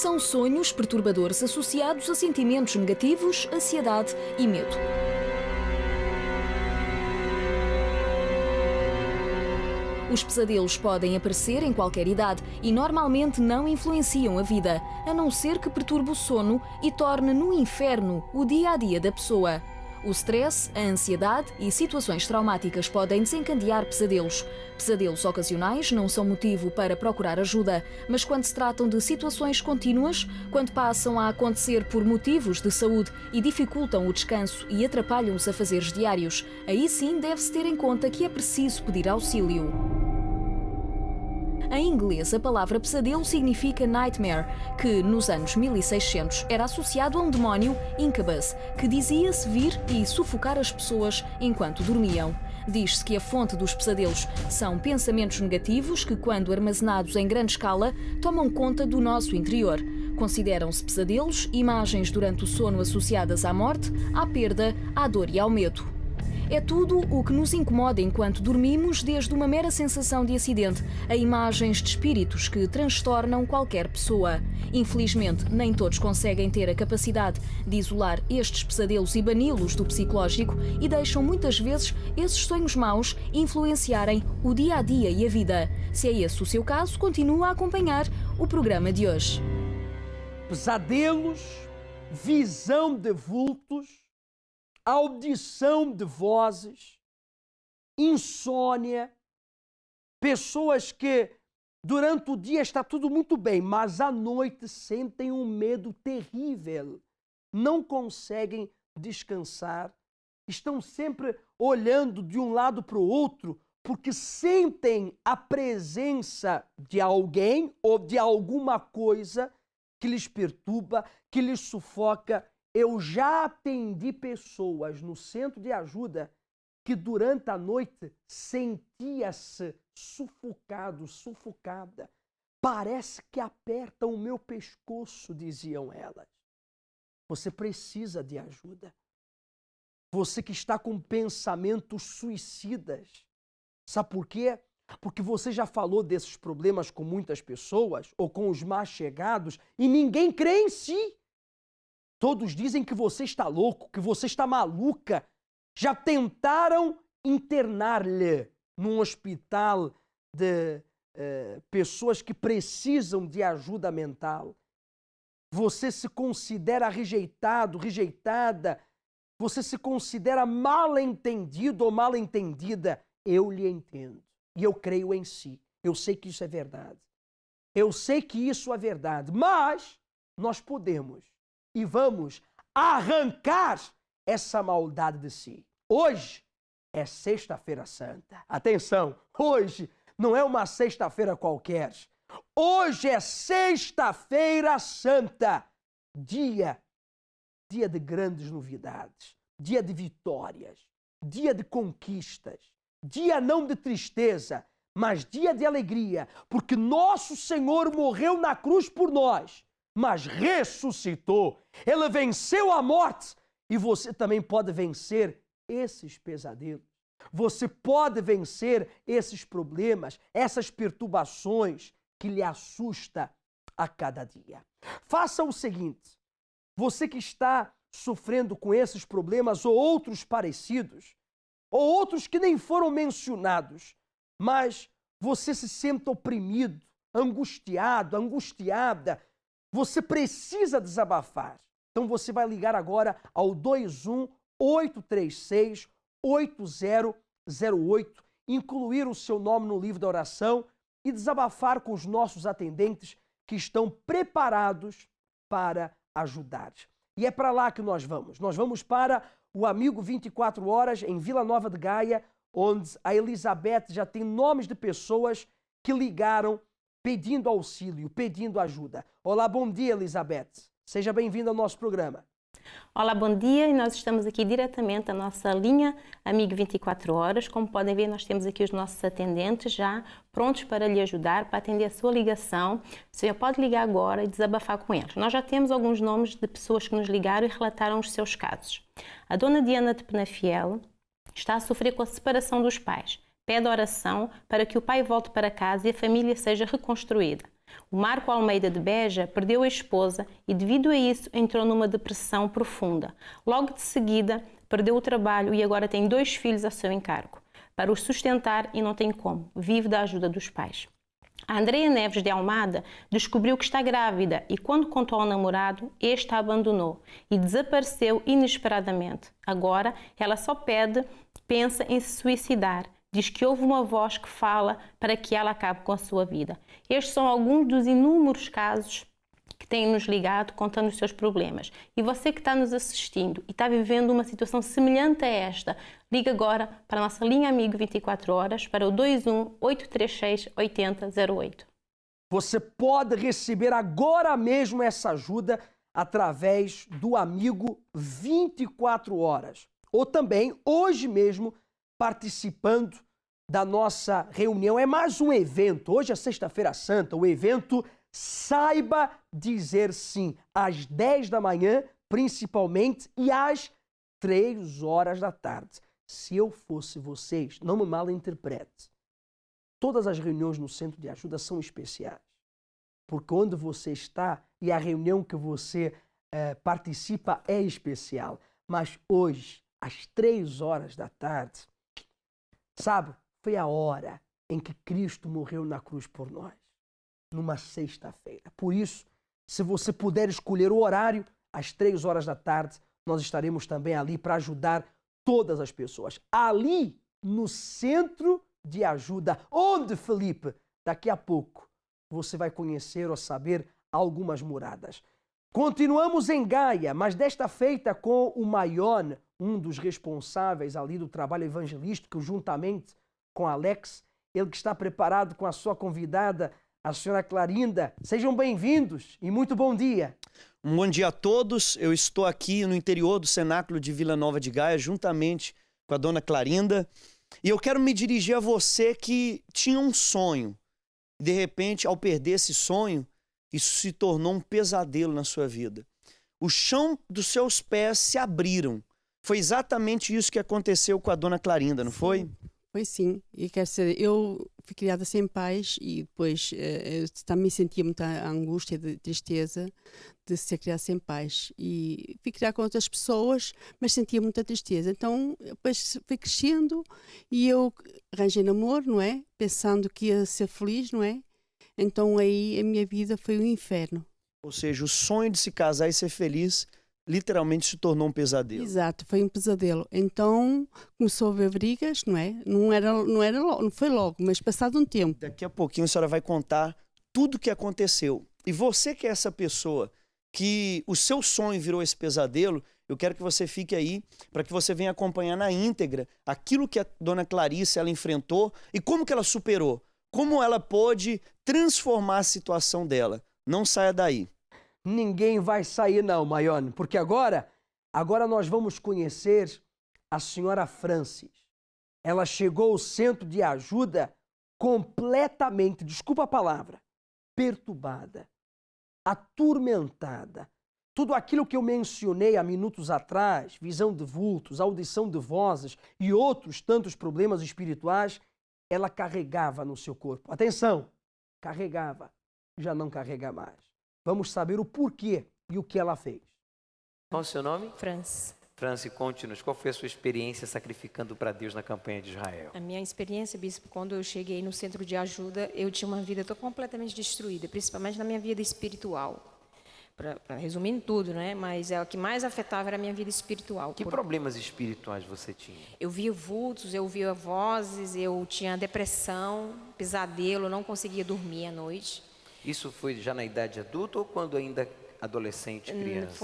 São sonhos perturbadores associados a sentimentos negativos, ansiedade e medo. Os pesadelos podem aparecer em qualquer idade e normalmente não influenciam a vida, a não ser que perturbe o sono e torne no inferno o dia-a-dia da pessoa. O stress, a ansiedade e situações traumáticas podem desencadear pesadelos. Pesadelos ocasionais não são motivo para procurar ajuda, mas quando se tratam de situações contínuas, quando passam a acontecer por motivos de saúde e dificultam o descanso e atrapalham os afazeres diários, aí sim deve-se ter em conta que é preciso pedir auxílio. Em inglês, a palavra pesadelo significa nightmare, que nos anos 1600 era associado a um demónio incubus, que dizia-se vir e sufocar as pessoas enquanto dormiam. Diz-se que a fonte dos pesadelos são pensamentos negativos que, quando armazenados em grande escala, tomam conta do nosso interior. Consideram-se pesadelos imagens durante o sono associadas à morte, à perda, à dor e ao medo. É tudo o que nos incomoda enquanto dormimos, desde uma mera sensação de acidente a imagens de espíritos que transtornam qualquer pessoa. Infelizmente, nem todos conseguem ter a capacidade de isolar estes pesadelos e bani-los do psicológico e deixam muitas vezes esses sonhos maus influenciarem o dia-a-dia e a vida. Se é esse o seu caso, continua a acompanhar o programa de hoje. Pesadelos, visão de vultos, audição de vozes, insônia, pessoas que durante o dia está tudo muito bem, mas à noite sentem um medo terrível, não conseguem descansar, estão sempre olhando de um lado para o outro porque sentem a presença de alguém ou de alguma coisa que lhes perturba, que lhes sufoca. Eu já atendi pessoas no centro de ajuda que durante a noite sentia-se sufocado, sufocada. Parece que aperta o meu pescoço, diziam elas. Você precisa de ajuda. Você que está com pensamentos suicidas. Sabe por quê? Porque você já falou desses problemas com muitas pessoas ou com os mais chegados e ninguém crê em si. Todos dizem que você está louco, que você está maluca. Já tentaram internar-lhe num hospital de pessoas que precisam de ajuda mental. Você se considera rejeitado, rejeitada. Você se considera mal entendido ou mal entendida. Eu lhe entendo e eu creio em si. Eu sei que isso é verdade. Eu sei que isso é verdade, mas nós podemos e vamos arrancar essa maldade de si. Hoje é Sexta-feira Santa. Atenção, hoje não é uma sexta-feira qualquer. Hoje é Sexta-feira Santa, dia de grandes novidades, dia de vitórias, dia de conquistas, dia não de tristeza, mas dia de alegria, porque nosso Senhor morreu na cruz por nós, mas ressuscitou. Ele venceu a morte e você também pode vencer esses pesadelos. Você pode vencer esses problemas, essas perturbações que lhe assusta a cada dia. Faça o seguinte, você que está sofrendo com esses problemas ou outros parecidos, ou outros que nem foram mencionados, mas você se sente oprimido, angustiado, angustiada, você precisa desabafar. Então você vai ligar agora ao 21-836-8008, incluir o seu nome no livro da oração e desabafar com os nossos atendentes que estão preparados para ajudar. E é para lá que nós vamos. Nós vamos para o Amigo 24 Horas em Vila Nova de Gaia, onde a Elizabeth já tem nomes de pessoas que ligaram pedindo auxílio, pedindo ajuda. Olá, bom dia, Elizabeth. Seja bem-vinda ao nosso programa. Olá, bom dia. E nós estamos aqui diretamente na nossa linha Amigo 24 Horas. Como podem ver, nós temos aqui os nossos atendentes já prontos para lhe ajudar, para atender a sua ligação. Você já pode ligar agora e desabafar com eles. Nós já temos alguns nomes de pessoas que nos ligaram e relataram os seus casos. A dona Diana de Penafiel está a sofrer com a separação dos pais. Pede oração para que o pai volte para casa e a família seja reconstruída. O Marco Almeida de Beja perdeu a esposa e, devido a isso, entrou numa depressão profunda. Logo de seguida, perdeu o trabalho e agora tem 2 filhos a seu encargo. Para os sustentar e não tem como, vive da ajuda dos pais. A Andreia Neves de Almada descobriu que está grávida e, quando contou ao namorado, este a abandonou e desapareceu inesperadamente. Agora, ela só pensa em se suicidar. Diz que houve uma voz que fala para que ela acabe com a sua vida. Estes são alguns dos inúmeros casos que têm nos ligado contando os seus problemas. E você que está nos assistindo e está vivendo uma situação semelhante a esta, liga agora para a nossa linha Amigo 24 horas para o 21 836 8008. Você pode receber agora mesmo essa ajuda através do Amigo 24 horas. Ou também, hoje mesmo, participando da nossa reunião. É mais um evento. Hoje é Sexta-feira Santa, o evento Saiba Dizer Sim, às 10 da manhã, principalmente, e às 3 horas da tarde. Se eu fosse vocês, não me malinterprete. Todas as reuniões no Centro de Ajuda são especiais. Porque onde você está e a reunião que você participa é especial. Mas hoje, às 3 horas da tarde, sabe, foi a hora em que Cristo morreu na cruz por nós. Numa sexta-feira. Por isso, se você puder escolher o horário, às 3 horas da tarde, nós estaremos também ali para ajudar todas as pessoas. Ali, no Centro de Ajuda, onde, Felipe, daqui a pouco, você vai conhecer ou saber algumas moradas. Continuamos em Gaia, mas desta feita com o Maion, um dos responsáveis ali do trabalho evangelístico, juntamente com Alex, ele que está preparado com a sua convidada, a senhora Clarinda. Sejam bem-vindos e muito bom dia. Um bom dia a todos. Eu estou aqui no interior do cenáculo de Vila Nova de Gaia, juntamente com a dona Clarinda. E eu quero me dirigir a você que tinha um sonho. De repente, ao perder esse sonho, isso se tornou um pesadelo na sua vida. O chão dos seus pés se abriram. Foi exatamente isso que aconteceu com a dona Clarinda, não foi? Foi sim, e quer dizer, eu fui criada sem pais e depois eu também sentia muita angústia, de tristeza de ser criada sem pais, e fui criada com outras pessoas, mas sentia muita tristeza. Então depois fui crescendo e eu arranjei namoro, não é? Pensando que ia ser feliz, não é? Então aí a minha vida foi um inferno. Ou seja, o sonho de se casar e ser feliz literalmente se tornou um pesadelo. Exato, foi um pesadelo. Então começou a haver brigas, não é? Não foi logo, mas passado um tempo. Daqui a pouquinho a senhora vai contar tudo o que aconteceu. E você que é essa pessoa que o seu sonho virou esse pesadelo, eu quero que você fique aí para que você venha acompanhar na íntegra aquilo que a dona Clarice ela enfrentou e como que ela superou, como ela pôde transformar a situação dela. Não saia daí. Ninguém vai sair não, Maione, porque agora nós vamos conhecer a senhora Francis. Ela chegou ao Centro de Ajuda completamente, desculpa a palavra, perturbada, atormentada. Tudo aquilo que eu mencionei há minutos atrás, visão de vultos, audição de vozes e outros tantos problemas espirituais, ela carregava no seu corpo. Atenção, carregava, já não carrega mais. Vamos saber o porquê e o que ela fez. Qual o seu nome? Francis. Franci, conte-nos, qual foi a sua experiência sacrificando para Deus na campanha de Israel? A minha experiência, bispo, quando eu cheguei no Centro de Ajuda, eu tinha uma vida completamente destruída, principalmente na minha vida espiritual. Resumindo tudo, né? Mas o que mais afetava era a minha vida espiritual. Que problemas espirituais você tinha? Eu via vultos, eu via vozes, eu tinha depressão, pesadelo, não conseguia dormir à noite. Isso foi já na idade adulta ou quando ainda adolescente, criança?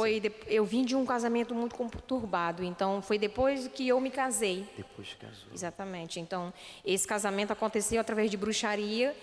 Eu vim de um casamento muito conturbado, então foi depois que eu me casei. Depois que casou. Exatamente. Então, esse casamento aconteceu através de bruxaria.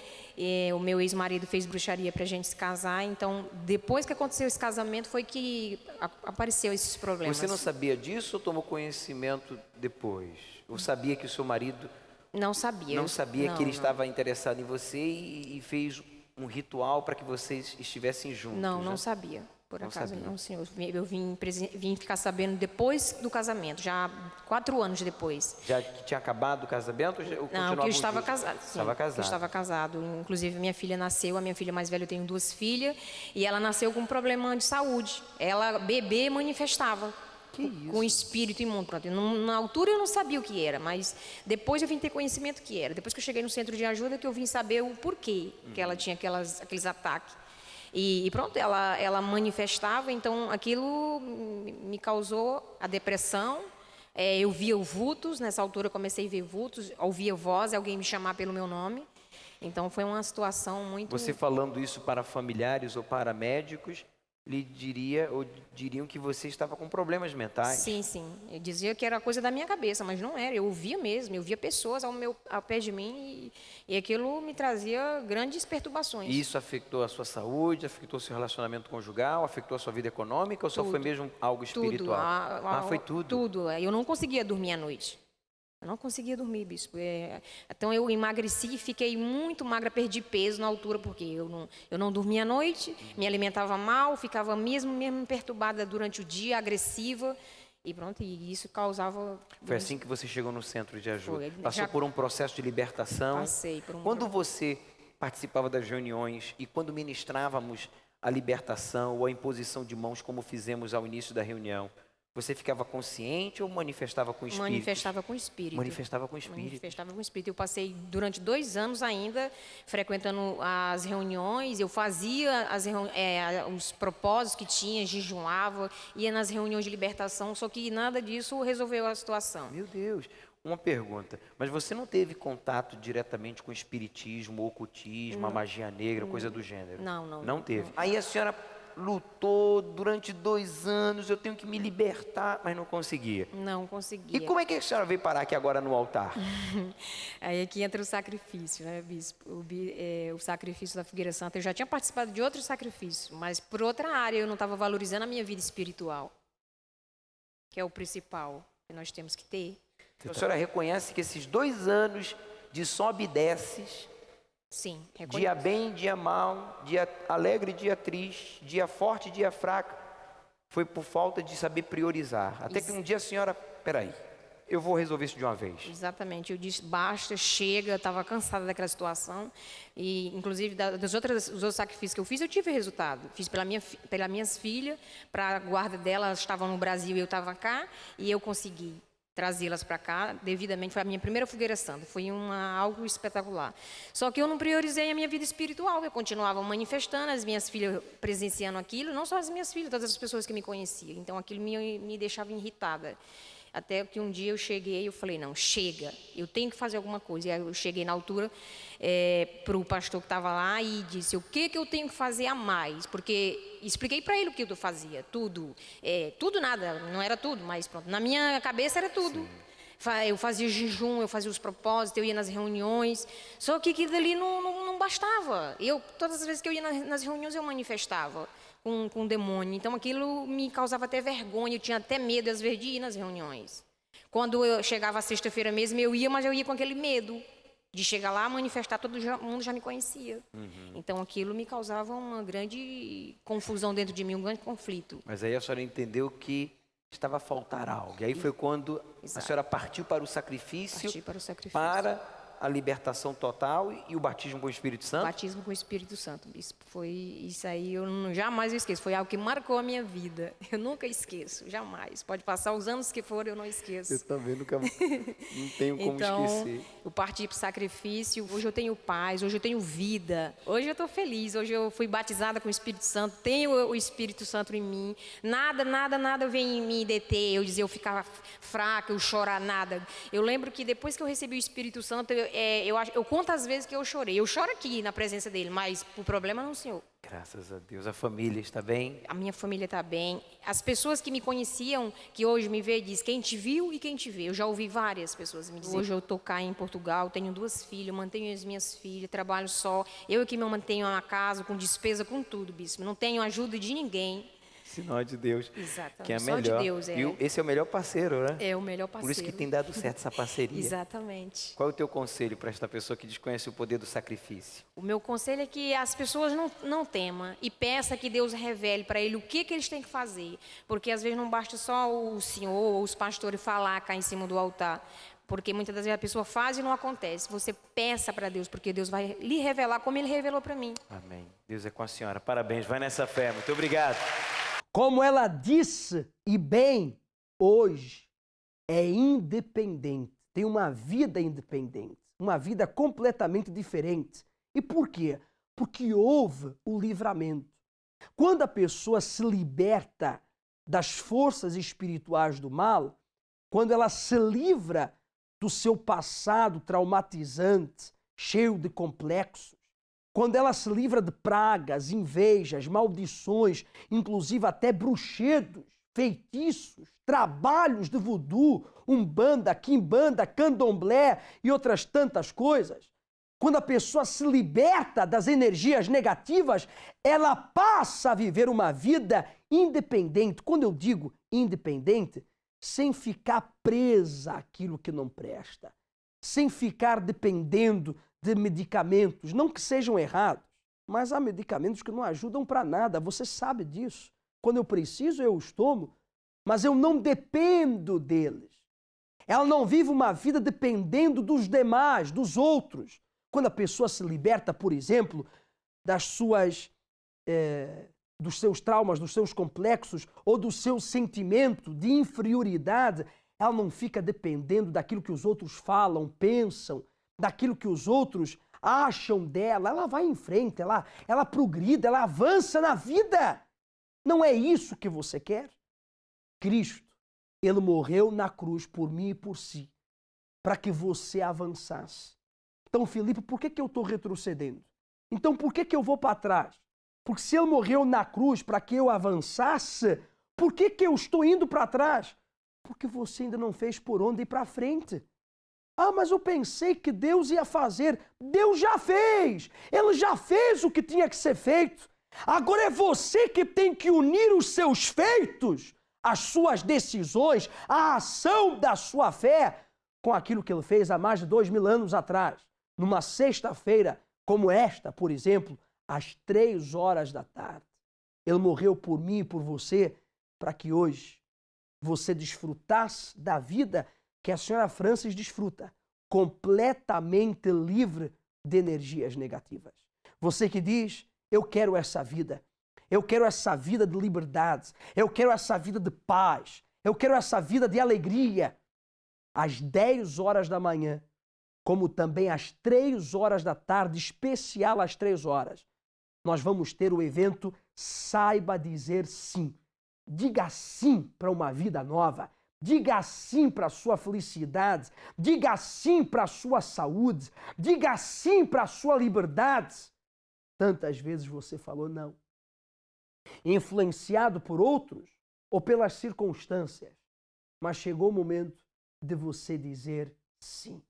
O meu ex-marido fez bruxaria para a gente se casar. Então, depois que aconteceu esse casamento, foi que apareceu esses problemas. Você não sabia disso ou tomou conhecimento depois? Ou sabia que o seu marido... Não sabia. Não sabia que ele estava interessado em você e fez um ritual para que vocês estivessem juntos? Não sabia. Por Não acaso sabia. não, senhor. Eu vim ficar sabendo depois do casamento, já 4 anos depois. Já que tinha acabado o casamento? Ou Não, que continuavam eu estava juntos? casado. Sim, Estava que eu casado. estava casado. Inclusive, minha filha nasceu, a minha filha mais velha, eu tenho 2 filhas, e ela nasceu com um problema de saúde. Ela, bebê, manifestava. Com espírito imundo. Pronto. Na altura eu não sabia o que era, mas depois eu vim ter conhecimento que era. Depois que eu cheguei no centro de ajuda, que eu vim saber o porquê que ela tinha aqueles ataques. E pronto, ela manifestava, então aquilo me causou a depressão. Eu via vultos, nessa altura eu comecei a ver vultos, ouvia voz, alguém me chamar pelo meu nome. Então foi uma situação muito... Você falando isso para familiares ou para médicos, lhe diriam que você estava com problemas mentais. Sim, sim. Eu dizia que era coisa da minha cabeça, mas não era. Eu ouvia mesmo, eu via pessoas ao pé de mim e aquilo me trazia grandes perturbações. E isso afetou a sua saúde, afetou o seu relacionamento conjugal, afetou a sua vida econômica ou só foi mesmo algo espiritual? Foi tudo? Tudo. Eu não conseguia dormir à noite. Eu não conseguia dormir, bispo. Então eu emagreci, fiquei muito magra, perdi peso na altura, porque eu não dormia à noite, me alimentava mal, ficava mesmo perturbada durante o dia, agressiva. E pronto, e isso causava... Foi assim que você chegou no centro de ajuda? Foi. Passou por um processo de libertação? Passei por um... Quando você participava das reuniões e quando ministrávamos a libertação ou a imposição de mãos, como fizemos ao início da reunião, você ficava consciente ou manifestava com o espírito? Manifestava com o espírito. Manifestava com o espírito. Manifestava com o espírito. Eu passei durante 2 anos ainda frequentando as reuniões. Eu fazia os propósitos que tinha, jejuava, ia nas reuniões de libertação, só que nada disso resolveu a situação. Meu Deus. Uma pergunta, mas você não teve contato diretamente com o espiritismo, o ocultismo, a magia negra, coisa do gênero? Não, não. Não teve. Aí a senhora lutou durante 2 anos, eu tenho que me libertar, mas não conseguia. Não conseguia. E como é que a senhora veio parar aqui agora no altar? Aí aqui entra o sacrifício, né, bispo? O sacrifício da Fogueira Santa. Eu já tinha participado de outro sacrifício, mas por outra área eu não estava valorizando a minha vida espiritual, que é o principal que nós temos que ter. A senhora reconhece que esses 2 anos de sobe e desces, Sim, dia bem, dia mal, dia alegre, dia triste, dia forte, dia fraco, foi por falta de saber priorizar. Até que um dia a senhora, peraí, eu vou resolver isso de uma vez. Exatamente, eu disse basta, chega, estava cansada daquela situação e inclusive dos outros sacrifícios que eu fiz, eu tive resultado. Fiz pelas minhas filhas, para a guarda delas, elas estavam no Brasil e eu estava cá e eu consegui trazê-las para cá devidamente. Foi a minha primeira Fogueira Santa, foi algo espetacular. Só que eu não priorizei a minha vida espiritual, eu continuava manifestando, as minhas filhas presenciando aquilo, não só as minhas filhas, todas as pessoas que me conheciam. Então aquilo me deixava irritada. Até que um dia eu cheguei e eu falei, não, chega, eu tenho que fazer alguma coisa. E aí eu cheguei na altura para o pastor que estava lá e disse, o que eu tenho que fazer a mais? Porque expliquei para ele o que eu fazia, tudo. Tudo nada, não era tudo, mas pronto, na minha cabeça era tudo. Sim. Eu fazia jejum, eu fazia os propósitos, eu ia nas reuniões, só que aquilo ali não bastava. Todas as vezes que eu ia nas reuniões eu manifestava com o demônio. Então aquilo me causava até vergonha, eu tinha até medo às vezes de ir nas reuniões. Quando eu chegava a sexta-feira mesmo, eu ia, mas eu ia com aquele medo de chegar lá, manifestar, todo mundo já me conhecia. Então aquilo me causava uma grande confusão dentro de mim, um grande conflito. Mas aí a senhora entendeu que estava a faltar algo. E aí foi quando a senhora partiu para o sacrifício, para a libertação total e o batismo com o Espírito Santo? Batismo com o Espírito Santo, bispo. Foi isso aí, eu jamais esqueço. Foi algo que marcou a minha vida. Eu nunca esqueço, jamais. Pode passar os anos que for, eu não esqueço. Eu também nunca não tenho como esquecer. Eu parti para o sacrifício. Hoje eu tenho paz, hoje eu tenho vida. Hoje eu estou feliz. Hoje eu fui batizada com o Espírito Santo. Tenho o Espírito Santo em mim. Nada vem me deter. Eu dizer, eu ficava fraca, eu chorar, nada. Eu lembro que depois que eu recebi o Espírito Santo, eu conto as vezes que eu chorei. Eu choro aqui na presença dele, mas o problema não, Senhor. Graças a Deus. A família está bem? A minha família está bem. As pessoas que me conheciam, que hoje me vê, diz quem te viu e quem te vê. Eu já ouvi várias pessoas me dizer. Hoje eu estou cá em Portugal, tenho 2 filhas, mantenho as minhas filhas, trabalho só. Eu que me mantenho na casa, com despesa, com tudo, bispo. Não tenho ajuda de ninguém. Sinal de Deus. Exatamente. Que é Só melhor. de Deus, é. E esse é o melhor parceiro, né? É o melhor parceiro. Por isso que tem dado certo essa parceria. Exatamente. Qual é o teu conselho para esta pessoa que desconhece o poder do sacrifício? O meu conselho é que as pessoas não temam e peça que Deus revele para ele o que eles têm que fazer. Porque às vezes não basta só o senhor ou os pastores falar cá em cima do altar. Porque muitas das vezes a pessoa faz e não acontece. Você peça para Deus, porque Deus vai lhe revelar como Ele revelou para mim. Amém. Deus é com a senhora. Parabéns. Vai nessa fé. Muito obrigado. Como ela disse, e bem, hoje é independente, tem uma vida independente, uma vida completamente diferente. E por quê? Porque houve o livramento. Quando a pessoa se liberta das forças espirituais do mal, quando ela se livra do seu passado traumatizante, cheio de complexos, quando ela se livra de pragas, invejas, maldições, inclusive até bruxedos, feitiços, trabalhos de voodoo, umbanda, quimbanda, candomblé e outras tantas coisas, quando a pessoa se liberta das energias negativas, ela passa a viver uma vida independente. Quando eu digo independente, sem ficar presa àquilo que não presta, sem ficar dependendo de medicamentos, não que sejam errados, mas há medicamentos que não ajudam para nada, você sabe disso. Quando eu preciso, eu os tomo, mas eu não dependo deles. Ela não vive uma vida dependendo dos demais, dos outros. Quando a pessoa se liberta, por exemplo, dos seus traumas, dos seus complexos ou do seu sentimento de inferioridade, ela não fica dependendo daquilo que os outros falam, pensam, daquilo que os outros acham dela. Ela vai em frente, ela progride, ela avança na vida. Não é isso que você quer? Cristo, Ele morreu na cruz por mim e por si, para que você avançasse. Então, Filipe, por que eu estou retrocedendo? Então, por que eu vou para trás? Porque se Ele morreu na cruz para que eu avançasse, por que eu estou indo para trás? Porque você ainda não fez por onde ir para frente. Ah, mas eu pensei que Deus ia fazer. Deus já fez. Ele já fez o que tinha que ser feito. Agora é você que tem que unir os seus feitos, as suas decisões, a ação da sua fé com aquilo que Ele fez há mais de 2000 anos atrás. Numa sexta-feira como esta, por exemplo, às 3 horas da tarde. Ele morreu por mim e por você para que hoje você desfrutasse da vida que a senhora Francis desfruta, completamente livre de energias negativas. Você que diz, eu quero essa vida de liberdade, eu quero essa vida de paz, eu quero essa vida de alegria. Às 10 horas da manhã, como também às 3 horas da tarde, especial às 3 horas, nós vamos ter o evento Saiba Dizer Sim. Diga sim para uma vida nova. Diga sim para a sua felicidade. Diga sim para a sua saúde. Diga sim para a sua liberdade. Tantas vezes você falou não. Influenciado por outros ou pelas circunstâncias. Mas chegou o momento de você dizer sim.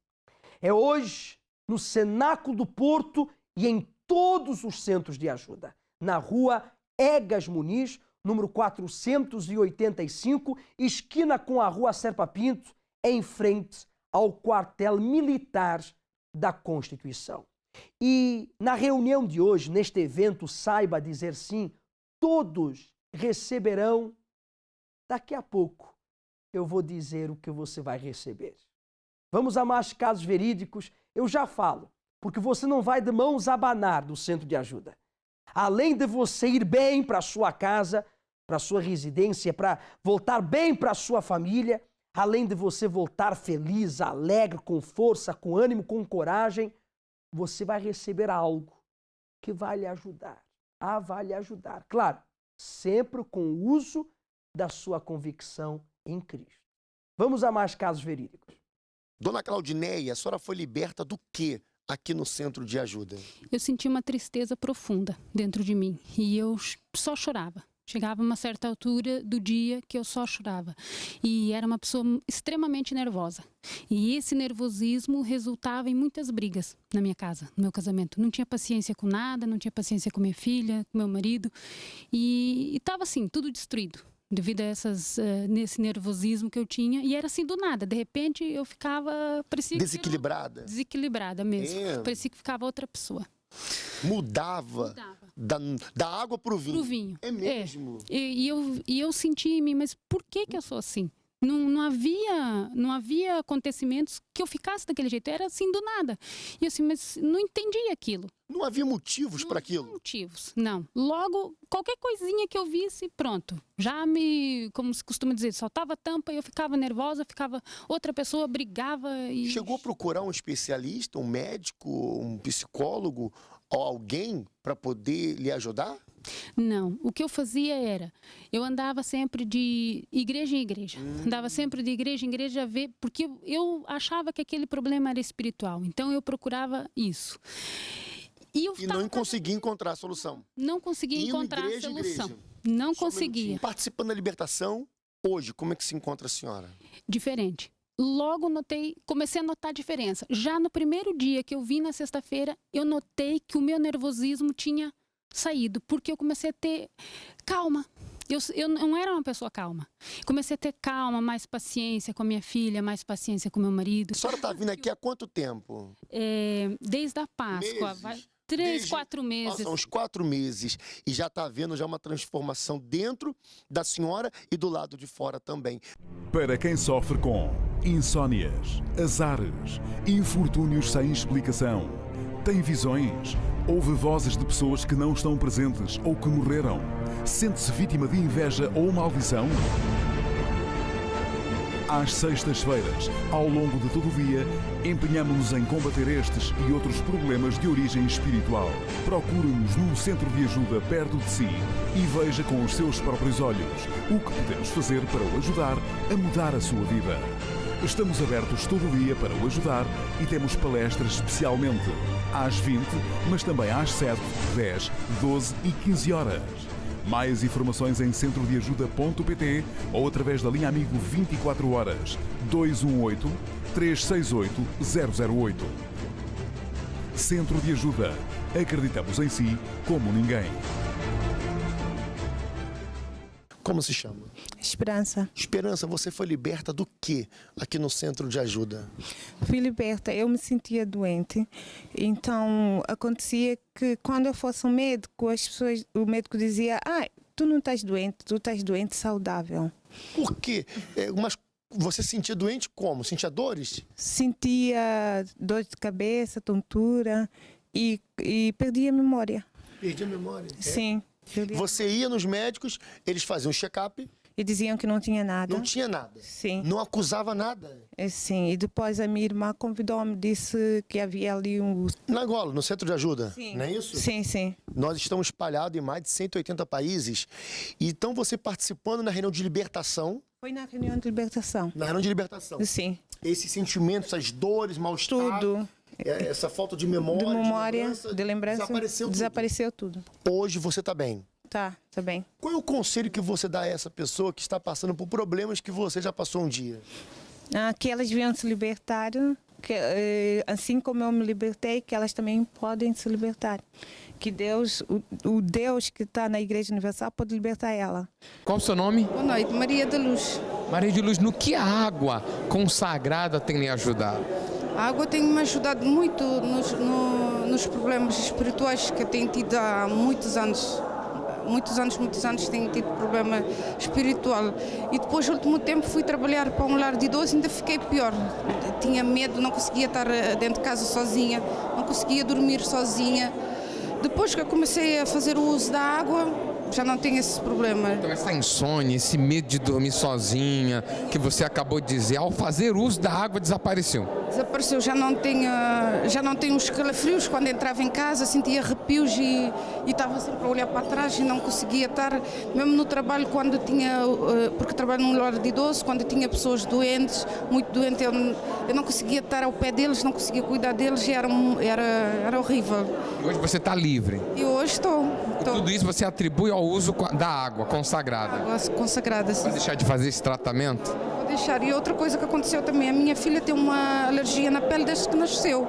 É hoje, no Cenáculo do Porto e em todos os centros de ajuda. Na rua Egas Muniz, número 485, esquina com a rua Serpa Pinto, em frente ao quartel militar da Constituição. E na reunião de hoje, neste evento Saiba Dizer Sim, todos receberão, daqui a pouco, eu vou dizer o que você vai receber. Vamos a mais casos verídicos, eu já falo, porque você não vai de mãos a abanar do centro de ajuda. Além de você ir bem para a sua casa, para a sua residência, para voltar bem para a sua família, além de você voltar feliz, alegre, com força, com ânimo, com coragem, você vai receber algo que vai lhe ajudar. Vai lhe ajudar. Claro, sempre com o uso da sua convicção em Cristo. Vamos a mais casos verídicos. Dona Claudineia, a senhora foi liberta do quê aqui no centro de ajuda? Eu senti uma tristeza profunda dentro de mim e eu só chorava. Chegava uma certa altura do dia que eu só chorava. E era uma pessoa extremamente nervosa. E esse nervosismo resultava em muitas brigas na minha casa, no meu casamento. Não tinha paciência com nada, não tinha paciência com minha filha, com meu marido. E estava assim, tudo destruído, devido a nesse nervosismo que eu tinha. E era assim do nada. De repente eu ficava... parecia Desequilibrada? Desequilibrada mesmo. Parecia que ficava outra pessoa. Mudava. Da água pro vinho. Pro vinho. É mesmo? E eu senti em mim, mas por que eu sou assim? Não havia acontecimentos que eu ficasse daquele jeito, era assim do nada. E assim, mas não entendi aquilo. Não havia motivos para aquilo? Não motivos, não. Logo, qualquer coisinha que eu visse, pronto. Como se costuma dizer, soltava a tampa e eu ficava nervosa, outra pessoa brigava e... Chegou a procurar um especialista, um médico, um psicólogo ou alguém para poder lhe ajudar? Não, o que eu fazia era, eu andava sempre de igreja em igreja, andava sempre de igreja em igreja a ver, porque eu achava que aquele problema era espiritual, então eu procurava isso. E não conseguia encontrar a solução? Não conseguia encontrar a solução, não conseguia. Participando da libertação, hoje, como é que se encontra a senhora? Diferente. Logo comecei a notar a diferença. Já no primeiro dia que eu vim na sexta-feira, eu notei que o meu nervosismo tinha saído, porque eu comecei a ter calma. Eu não era uma pessoa calma. Comecei a ter calma, mais paciência com a minha filha, mais paciência com meu marido. A senhora está vindo aqui há quanto tempo? Desde a Páscoa. Meses? 3, 4 meses. Nossa, uns 4 meses. E já está vendo já uma transformação dentro da senhora e do lado de fora também. Para quem sofre com insónias, azares, infortúnios sem explicação, tem visões, ouve vozes de pessoas que não estão presentes ou que morreram, sente-se vítima de inveja ou maldição? Às sextas-feiras, ao longo de todo o dia, empenhamos-nos em combater estes e outros problemas de origem espiritual. Procure-nos num centro de ajuda perto de si e veja com os seus próprios olhos o que podemos fazer para o ajudar a mudar a sua vida. Estamos abertos todo o dia para o ajudar e temos palestras especialmente às 20, mas também às 7, 10, 12 e 15 horas. Mais informações em centrodeajuda.pt ou através da linha Amigo 24 horas 218 368 008. Centro de Ajuda. Acreditamos em si como ninguém. Como se chama? Esperança. Esperança, você foi liberta do quê aqui no Centro de Ajuda? Fui liberta, eu me sentia doente, então acontecia que quando eu fosse um médico, o médico dizia, tu não estás doente, tu estás doente saudável. Por quê? Mas você sentia doente como? Sentia dores? Sentia dor de cabeça, tontura e perdia a memória. Perdia a memória? Sim. Você ia nos médicos, eles faziam um check-up. E diziam que não tinha nada. Não tinha nada? Sim. Não acusava nada? Sim, e depois a minha irmã convidou-me, disse que havia ali Na Angola, no Centro de Ajuda, sim. Não é isso? Sim, sim. Nós estamos espalhados em mais de 180 países. Então você participando na reunião de libertação... Foi na reunião de libertação. Na reunião de libertação? Sim. Esses sentimentos, essas dores, mal-estar... Tudo. Essa falta de memória, de lembrança, desapareceu tudo. Hoje você está bem? Tá bem. Qual é o conselho que você dá a essa pessoa que está passando por problemas que você já passou um dia? Que elas venham se libertar, assim como eu me libertei, que elas também podem se libertar. Que Deus, o Deus que está na Igreja Universal pode libertar ela. Qual o seu nome? Boa noite, Maria de Luz. Maria de Luz, no que a água consagrada tem lhe ajudado? A água tem me ajudado muito nos problemas espirituais que eu tenho tido há muitos anos. Muitos anos tenho tido problema espiritual. E depois, no último tempo, fui trabalhar para um lar de idosos e ainda fiquei pior. Tinha medo, não conseguia estar dentro de casa sozinha, não conseguia dormir sozinha. Depois que eu comecei a fazer o uso da água, já não tenho esse problema. Então essa insônia, esse medo de dormir sozinha, que você acabou de dizer, ao fazer uso da água desapareceu? Desapareceu, já não tenho os calafrios. Quando entrava em casa sentia arrepios e estava sempre a olhar para trás e não conseguia estar, mesmo no trabalho, quando tinha, porque trabalho num lar de idoso, quando tinha pessoas doentes, muito doentes, eu não conseguia estar ao pé deles, não conseguia cuidar deles e era horrível. E hoje você está livre? E hoje estou. E tudo isso você atribui ao uso da água consagrada? Água consagrada, sim. Vai deixar de fazer esse tratamento? Vou deixar. E outra coisa que aconteceu também, a minha filha tem uma alergia na pele desde que nasceu.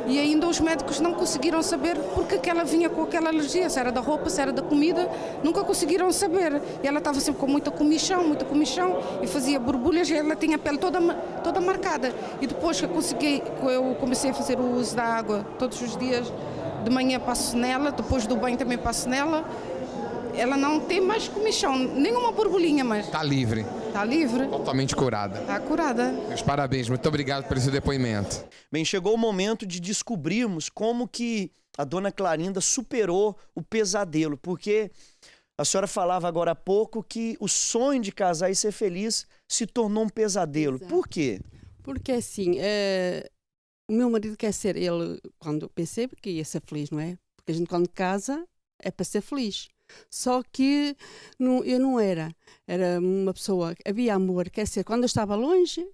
E ainda os médicos não conseguiram saber porque que ela vinha com aquela alergia, se era da roupa, se era da comida, nunca conseguiram saber. E ela estava sempre com muita comichão, e fazia borbulhas e ela tinha a pele toda marcada. E depois que eu comecei a fazer o uso da água todos os dias, de manhã passo nela, depois do banho também passo nela, ela não tem mais comichão, nenhuma borbulhinha mais. Está livre? Está livre. Totalmente curada? Está curada. Meus parabéns, muito obrigado pelo seu depoimento. Bem, chegou o momento de descobrirmos como que a dona Clarinda superou o pesadelo, porque a senhora falava agora há pouco que o sonho de casar e ser feliz se tornou um pesadelo. Exato. Por quê? Porque assim, o meu marido quer ser, ele, quando eu pensei que ia ser feliz, não é? Porque a gente quando casa é para ser feliz. Só que eu não era uma pessoa, havia amor, quer dizer, quando eu estava longe,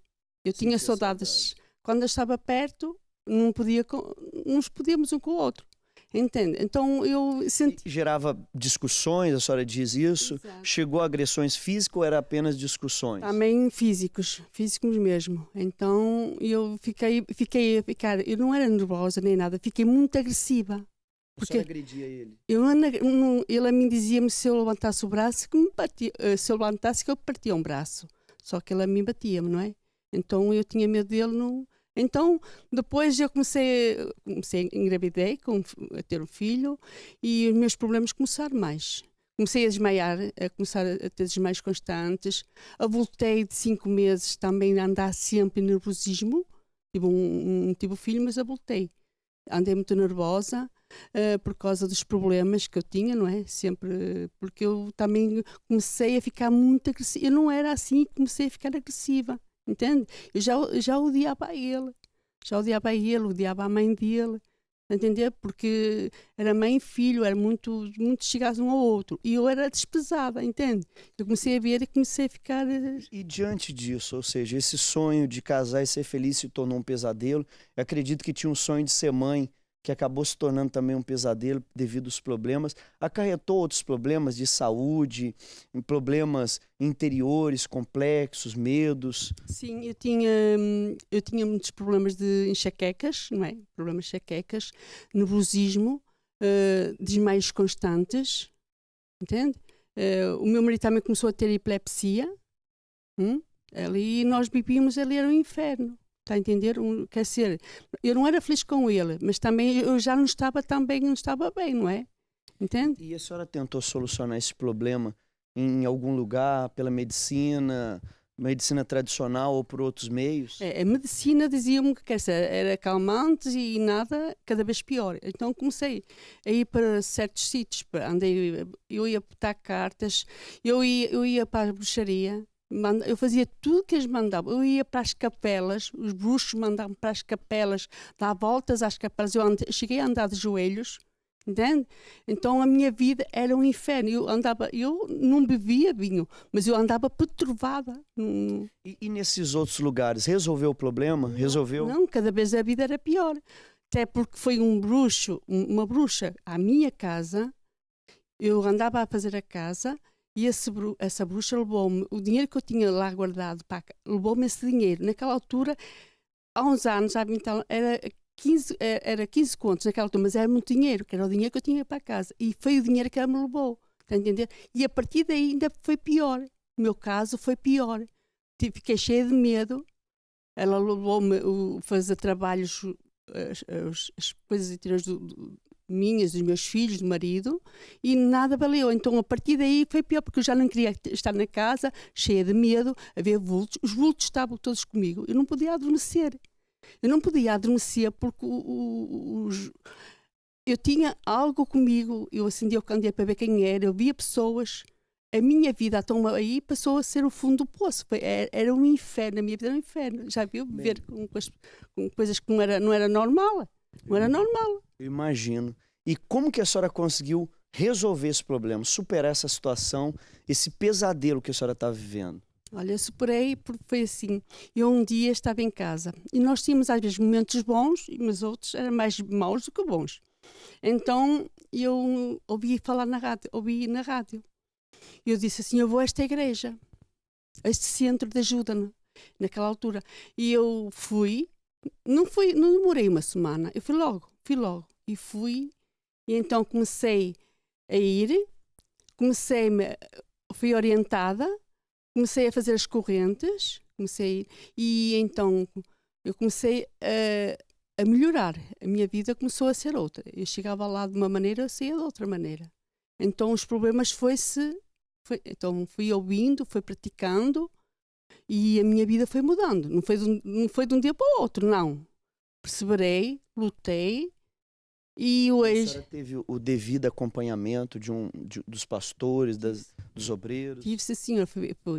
eu tinha saudades. Quando eu estava perto, não nos podíamos um com o outro. Entende? Então eu senti... E gerava discussões, a senhora diz isso? Exato. Chegou a agressões físicas ou era apenas discussões? Também físicos mesmo. Então eu fiquei a ficar, eu não era nervosa nem nada, fiquei muito agressiva. Porque agredia ele? Ele a mim dizia-me se eu levantasse o braço, que me batia, se eu levantasse que eu partia um braço. Só que ele a mim batia-me, não é? Então eu tinha medo dele. Então depois eu comecei engravidei, a ter um filho e os meus problemas começaram mais. Comecei a desmaiar, a começar a ter desmaios constantes. Voltei de 5 meses também a andar sempre em nervosismo. Tive um filho, mas voltei. Andei muito nervosa. Por causa dos problemas que eu tinha, não é? Sempre, porque eu também comecei a ficar muito agressiva. Eu não era assim, comecei a ficar agressiva, entende? Eu já odiava ele, odiava a mãe dele, entender? Porque era mãe e filho, era muito chegados um ao outro. E eu era despesada, entende? Eu comecei a ver e comecei a ficar... E diante disso, ou seja, esse sonho de casar e ser feliz se tornou um pesadelo. Eu acredito que tinha um sonho de ser mãe, que acabou se tornando também um pesadelo devido aos problemas, acarretou outros problemas de saúde, problemas interiores, complexos, medos. Sim, eu tinha muitos problemas de enxaquecas, não é? Problemas de enxaquecas, nervosismo, desmaios constantes, entende? O meu marido também começou a ter epilepsia, ali nós vivíamos, ali era um inferno. Está a entender? Quer dizer, eu não era feliz com ele, mas também eu já não estava bem, não é? Entende? E a senhora tentou solucionar esse problema em algum lugar, pela medicina tradicional ou por outros meios? A medicina dizia-me que, quer dizer, era calmante e nada, cada vez pior. Então comecei a ir para certos sítios, eu ia botar cartas, eu ia para a bruxaria. Eu fazia tudo que eles mandavam. Eu ia para as capelas, os bruxos mandavam para as capelas, dar voltas às capelas. Eu cheguei a andar de joelhos, entende? Então a minha vida era um inferno. Eu não bebia vinho, mas eu andava perturbada. E nesses outros lugares, resolveu o problema? Resolveu? Não, cada vez a vida era pior. Até porque foi uma bruxa à minha casa. Eu andava a fazer a casa. E essa bruxa levou-me, o dinheiro que eu tinha lá guardado, levou-me esse dinheiro. Naquela altura, há uns anos, há 20 anos, era 15 contos naquela altura, mas era muito dinheiro, que era o dinheiro que eu tinha para casa. E foi o dinheiro que ela me levou, está a entender? E a partir daí ainda foi pior. O meu caso foi pior. Fiquei cheia de medo. Ela levou-me a fazer trabalhos, as coisas minhas, dos meus filhos, do marido, e nada valeu. Então a partir daí foi pior, porque eu já não queria estar na casa, cheia de medo, a ver vultos. Os vultos estavam todos comigo. Eu não podia adormecer. Porque eu tinha algo comigo. Eu acendia o candeeiro para ver quem era. Eu via pessoas. a minha vida então, aí passou a ser o fundo do poço. Era um inferno, a minha vida era um inferno. Já viu? Viver com coisas que não era normal. Não era normal. Eu imagino. E como que a senhora conseguiu resolver esse problema, superar essa situação, esse pesadelo que a senhora está vivendo? Olha, eu superei porque foi assim. Eu um dia estava em casa e nós tínhamos às vezes momentos bons, mas outros eram mais maus do que bons. Então eu ouvi falar na rádio. E eu disse assim, eu vou a esta igreja, a este centro de ajuda, naquela altura. E eu fui, não demorei uma semana, eu fui logo. E fui, e então comecei a ir, fui orientada, comecei a fazer as correntes, e então eu comecei a melhorar. A minha vida começou a ser outra. Eu chegava lá de uma maneira, eu saía de outra maneira. Então os problemas então fui ouvindo, fui praticando e a minha vida foi mudando. Não foi de um dia para o outro, não. Perseverei, lutei e hoje... A senhora teve o devido acompanhamento dos pastores, dos obreiros? Tive, sim, senhor.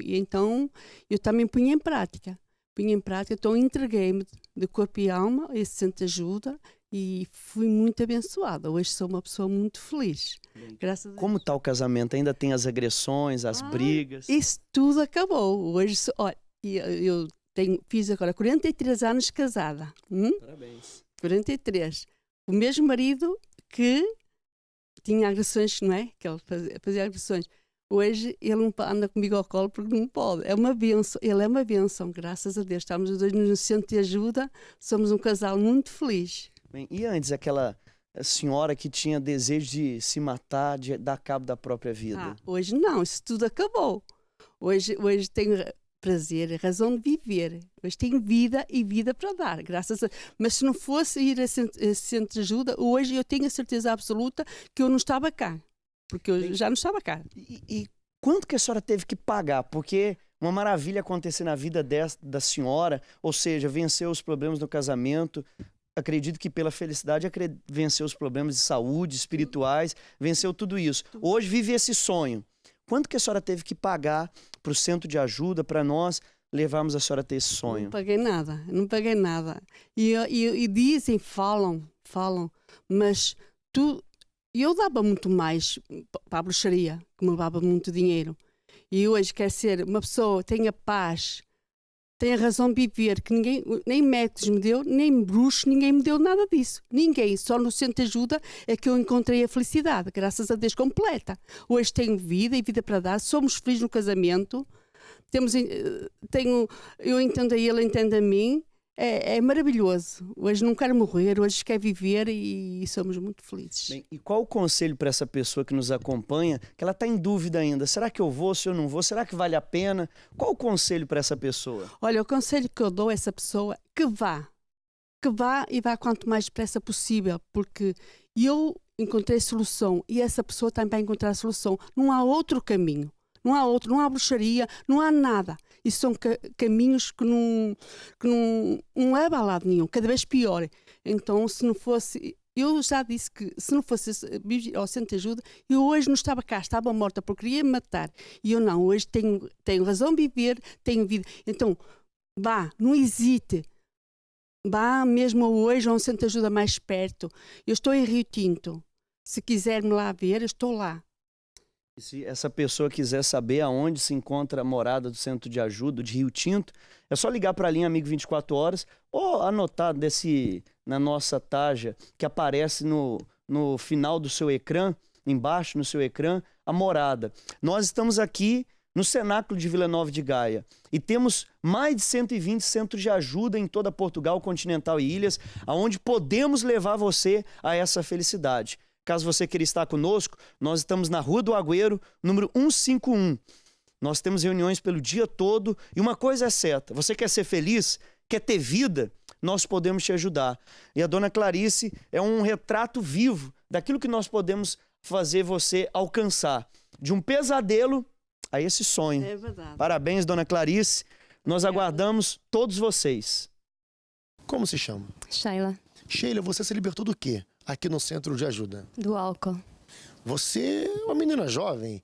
E então eu também punha em prática. Então entreguei-me de corpo e alma a esse centro de ajuda e fui muito abençoada. Hoje sou uma pessoa muito feliz. Graças a Deus. Como está o casamento? Ainda tem as agressões, as brigas? Isso tudo acabou. Hoje, olha, eu fiz agora 43 anos casada. Parabéns. 43. O mesmo marido que tinha agressões, não é? Que ele fazia agressões. Hoje ele não anda comigo ao colo porque não pode. É uma bênção. Ele é uma bênção, graças a Deus. Estamos os dois no centro de ajuda. Somos um casal muito feliz. Bem, e antes, aquela senhora que tinha desejo de se matar, de dar cabo da própria vida? Hoje não, isso tudo acabou. Hoje tenho prazer, razão de viver. Hoje tenho vida e vida para dar, graças a... Mas se não fosse ir a centro de ajuda, hoje eu tenho a certeza absoluta que eu não estava cá. Porque eu já não estava cá. E quanto que a senhora teve que pagar? Porque uma maravilha acontecer na vida da senhora, ou seja, venceu os problemas no casamento, acredito que pela felicidade venceu os problemas de saúde, espirituais, venceu tudo isso. Hoje vive esse sonho. Quanto que a senhora teve que pagar para o centro de ajuda, para nós levarmos a senhora a ter esse sonho? Não paguei nada. E dizem, falam, mas eu dava muito mais para a bruxaria, que me levava muito dinheiro. E hoje quer ser uma pessoa que tenha paz, tenha razão de viver, que ninguém, nem médicos me deu, nem bruxo, ninguém me deu nada disso. Ninguém, só no centro de ajuda é que eu encontrei a felicidade, graças a Deus, completa. Hoje tenho vida e vida para dar, somos felizes no casamento, eu entendo a ele, ele entende a mim. É maravilhoso. Hoje não quero morrer, hoje quero viver e somos muito felizes. Bem, e qual o conselho para essa pessoa que nos acompanha, que ela está em dúvida ainda? Será que eu vou, se eu não vou? Será que vale a pena? Qual o conselho para essa pessoa? Olha, o conselho que eu dou a essa pessoa, que vá e vá quanto mais depressa possível, porque eu encontrei solução e essa pessoa também vai encontrar solução. Não há outro caminho. Não há bruxaria, não há nada. Isso são caminhos que não levam a lado nenhum, cada vez pior. Então, se não fosse... Eu já disse que se não fosse ao centro de ajuda, eu hoje não estava cá, estava morta porque queria me matar. E eu não, hoje tenho razão de viver, tenho vida. Então, vá, não hesite. Vá mesmo hoje a um centro de ajuda mais perto. Eu estou em Rio Tinto. Se quiser me lá ver, eu estou lá. E se essa pessoa quiser saber aonde se encontra a morada do Centro de Ajuda de Rio Tinto, é só ligar para a linha Amigo 24 Horas ou anotar na nossa taja que aparece no final do seu ecrã, embaixo no seu ecrã, a morada. Nós estamos aqui no Cenáculo de Vila Nova de Gaia e temos mais de 120 centros de ajuda em toda Portugal, continental e ilhas, aonde podemos levar você a essa felicidade. Caso você queira estar conosco, nós estamos na Rua do Agüero, número 151. Nós temos reuniões pelo dia todo e uma coisa é certa, você quer ser feliz, quer ter vida, nós podemos te ajudar. E a dona Clarice é um retrato vivo daquilo que nós podemos fazer você alcançar. De um pesadelo a esse sonho. É verdade. Parabéns, dona Clarice. Nós aguardamos todos vocês. Como se chama? Sheila, Sheila, você se libertou do quê? Aqui no Centro de Ajuda. do álcool. Você é uma menina jovem.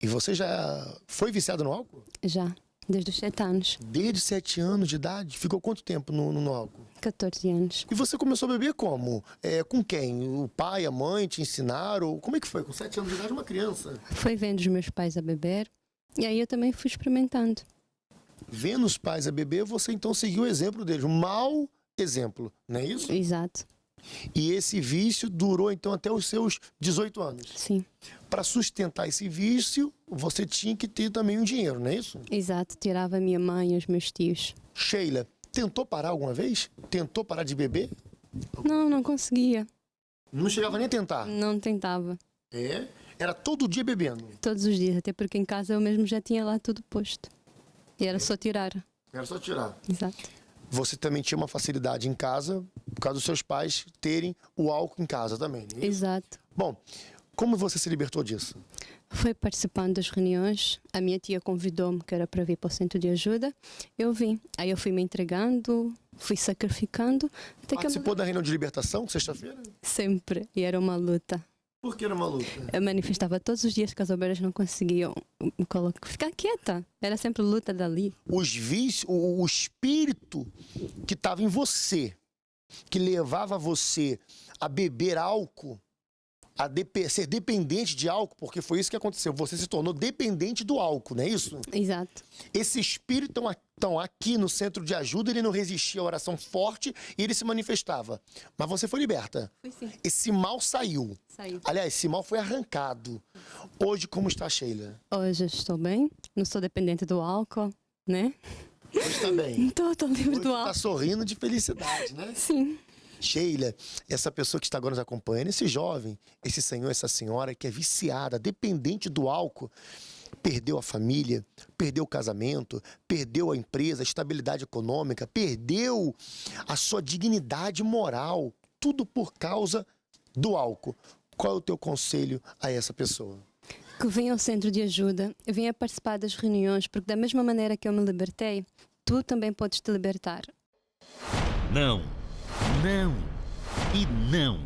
E você já foi viciada no álcool? Já, desde os 7 anos. Desde 7 anos de idade? Ficou quanto tempo no álcool? 14 anos. E você começou a beber como? Com quem? O pai, a mãe te ensinaram? Como é que foi? Com 7 anos de idade, uma criança? Foi vendo os meus pais a beber e aí eu também fui experimentando. Vendo os pais a beber, você então seguiu o exemplo deles. Um mau exemplo, não é isso? Exato. E esse vício durou então até os seus 18 anos? Sim. Para sustentar esse vício, você tinha que ter também um dinheiro, não é isso? Exato, tirava a minha mãe e os meus tios. Sheila, tentou parar alguma vez? Tentou parar de beber? Não conseguia. Não chegava nem a tentar? Não tentava. É? Era todo dia bebendo? Todos os dias, até porque em casa eu mesmo já tinha lá tudo posto. E era só tirar. Era só tirar. Exato. Você também tinha uma facilidade em casa, por causa dos seus pais terem o álcool em casa também, não é isso? Exato. Bom, como você se libertou disso? Foi participando das reuniões. A minha tia convidou-me, que era para vir para o centro de ajuda. Eu vim. Aí eu fui me entregando, fui sacrificando. Até Participou da reunião de libertação, sexta-feira? Sempre. E era uma luta. Por que era uma luta? Eu manifestava todos os dias que as obreiras não conseguiam ficar quieta. Era sempre luta dali. Os vícios, o espírito que estava em você, que levava você a beber álcool, a ser dependente de álcool, porque foi isso que aconteceu. Você se tornou dependente do álcool, não é isso? Exato. Esse espírito então aqui no centro de ajuda, ele não resistia à oração forte e ele se manifestava. Mas você foi liberta. Foi sim. Esse mal saiu. Saiu. Aliás, esse mal foi arrancado. Hoje, como está, Sheila? Hoje eu estou bem. Não sou dependente do álcool, né? Hoje está bem. Estou livre do álcool. Está sorrindo de felicidade, né? Sim. Sheila, essa pessoa que está agora nos acompanhando, esse jovem, esse senhor, essa senhora que é viciada, dependente do álcool, perdeu a família, perdeu o casamento, perdeu a empresa, a estabilidade econômica, perdeu a sua dignidade moral, tudo por causa do álcool. Qual é o teu conselho a essa pessoa? Que venha ao centro de ajuda, venha participar das reuniões, porque da mesma maneira que eu me libertei, tu também podes te libertar. Não, não e não.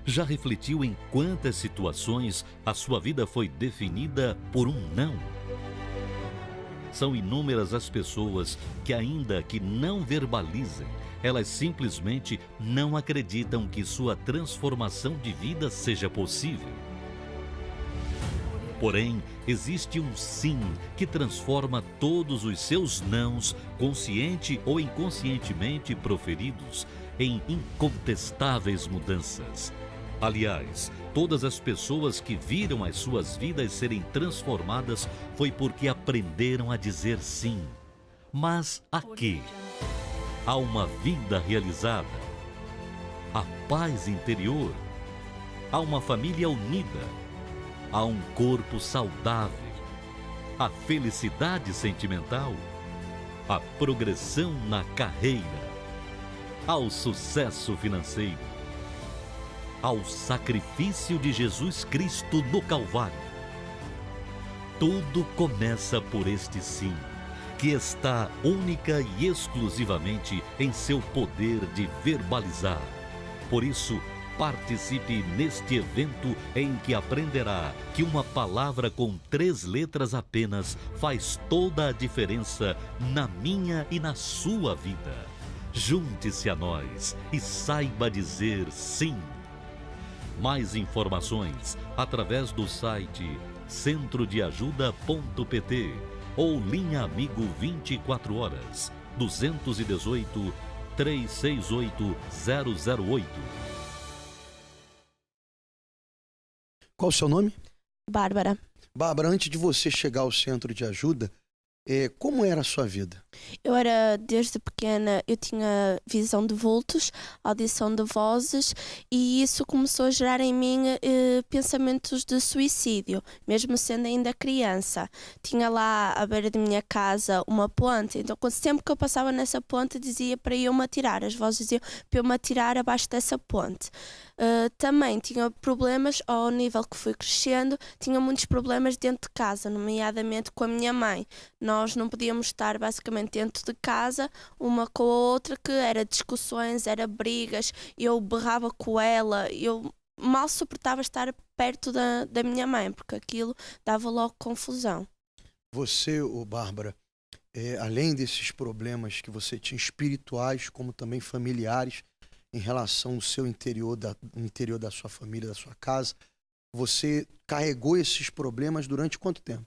Já refletiu em quantas situações a sua vida foi definida por um não? São inúmeras as pessoas que, ainda que não verbalizem, elas simplesmente não acreditam que sua transformação de vida seja possível. Porém, existe um sim que transforma todos os seus nãos, consciente ou inconscientemente proferidos, em incontestáveis mudanças. Aliás, todas as pessoas que viram as suas vidas serem transformadas foi porque aprenderam a dizer sim. Mas a quê? A uma vida realizada, a paz interior, a uma família unida, a um corpo saudável, a felicidade sentimental, a progressão na carreira, ao sucesso financeiro, ao sacrifício de Jesus Cristo no Calvário. Tudo começa por este sim, que está única e exclusivamente em seu poder de verbalizar. Por isso, participe neste evento em que aprenderá que uma palavra com 3 letras apenas faz toda a diferença na minha e na sua vida. Junte-se a nós e saiba dizer sim. Mais informações através do site centrodeajuda.pt ou linha Amigo 24 horas 218 368 008. Qual o seu nome? Bárbara. Bárbara, antes de você chegar ao centro de ajuda, como era a sua vida? Eu era, desde pequena, eu tinha visão de vultos, audição de vozes e isso começou a gerar em mim pensamentos de suicídio, mesmo sendo ainda criança. Tinha lá à beira de minha casa uma ponte, então sempre que eu passava nessa ponte dizia para eu me atirar, as vozes diziam para eu me atirar abaixo dessa ponte. Também tinha problemas ao nível que fui crescendo, tinha muitos problemas dentro de casa, nomeadamente com a minha mãe. Nós não podíamos estar basicamente dentro de casa, uma com a outra, que era discussões, era brigas, eu berrava com ela, eu mal suportava estar perto da minha mãe, porque aquilo dava logo confusão. Você, Bárbara, além desses problemas que você tinha espirituais, como também familiares, em relação ao seu interior, no interior da sua família, da sua casa, você carregou esses problemas durante quanto tempo?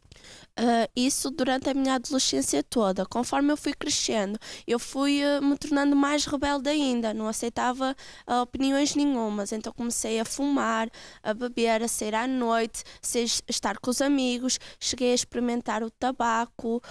Isso durante a minha adolescência toda. Conforme eu fui crescendo, eu fui me tornando mais rebelde ainda. Não aceitava opiniões nenhumas. Então comecei a fumar, a beber, a sair à noite, estar com os amigos. Cheguei a experimentar o tabaco,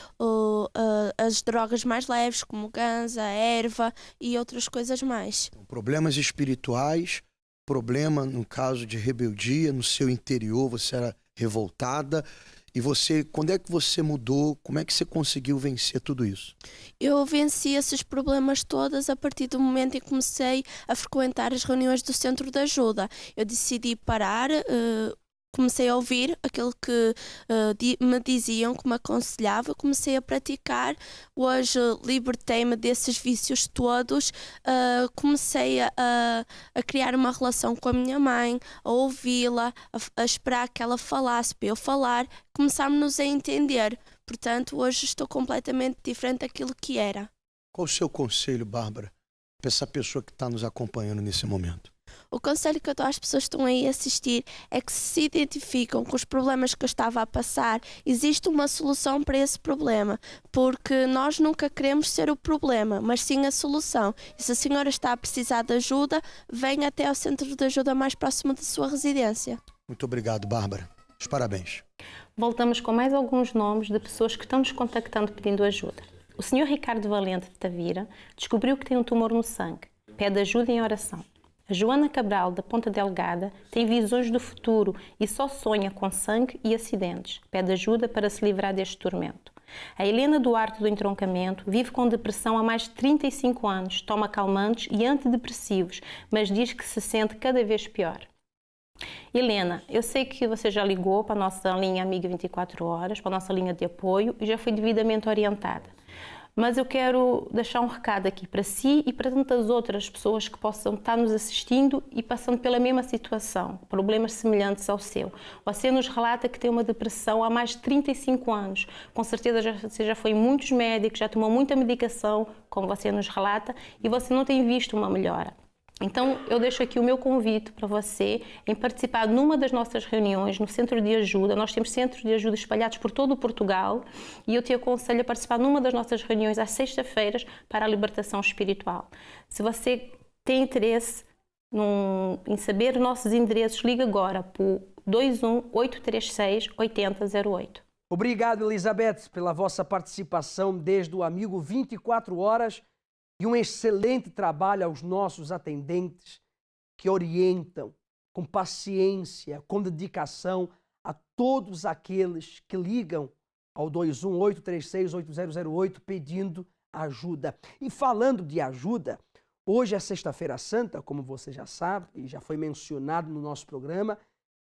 as drogas mais leves, como ganza, erva e outras coisas mais. Problemas espirituais, problema no caso de rebeldia, no seu interior, você era revoltada. E você, quando é que você mudou? Como é que você conseguiu vencer tudo isso? Eu venci esses problemas todos a partir do momento em que comecei a frequentar as reuniões do Centro de Ajuda. Eu decidi parar, comecei a ouvir aquilo que me diziam, que me aconselhavam, comecei a praticar. Hoje libertei-me desses vícios todos, comecei a criar uma relação com a minha mãe, a ouvi-la, a esperar que ela falasse para eu falar, começámos a entender. Portanto, hoje estou completamente diferente daquilo que era. Qual o seu conselho, Bárbara, para essa pessoa que está nos acompanhando nesse momento? O conselho que eu dou às pessoas que estão aí a assistir é que se identificam com os problemas que eu estava a passar, existe uma solução para esse problema, porque nós nunca queremos ser o problema, mas sim a solução. E se a senhora está a precisar de ajuda, venha até ao centro de ajuda mais próximo da sua residência. Muito obrigado, Bárbara. Os parabéns. Voltamos com mais alguns nomes de pessoas que estão nos contactando pedindo ajuda. O Sr. Ricardo Valente de Tavira descobriu que tem um tumor no sangue. Pede ajuda em oração. A Joana Cabral, da Ponta Delgada, tem visões do futuro e só sonha com sangue e acidentes. Pede ajuda para se livrar deste tormento. A Helena Duarte do Entroncamento vive com depressão há mais de 35 anos, toma calmantes e antidepressivos, mas diz que se sente cada vez pior. Helena, eu sei que você já ligou para a nossa linha Amiga 24 Horas, para a nossa linha de apoio e já foi devidamente orientada. Mas eu quero deixar um recado aqui para si e para tantas outras pessoas que possam estar nos assistindo e passando pela mesma situação, problemas semelhantes ao seu. Você nos relata que tem uma depressão há mais de 35 anos. Com certeza você já foi em muitos médicos, já tomou muita medicação, como você nos relata, e você não tem visto uma melhora. Então, eu deixo aqui o meu convite para você em participar numa das nossas reuniões no Centro de Ajuda. Nós temos centros de ajuda espalhados por todo o Portugal e eu te aconselho a participar numa das nossas reuniões às sextas-feiras para a libertação espiritual. Se você tem interesse em saber nossos endereços, liga agora para o 21-836-8008. Obrigado, Elizabeth, pela vossa participação desde o Amigo 24 Horas. E um excelente trabalho aos nossos atendentes que orientam com paciência, com dedicação a todos aqueles que ligam ao 21-836-8008 pedindo ajuda. E falando de ajuda, hoje é Sexta-feira Santa, como você já sabe e já foi mencionado no nosso programa,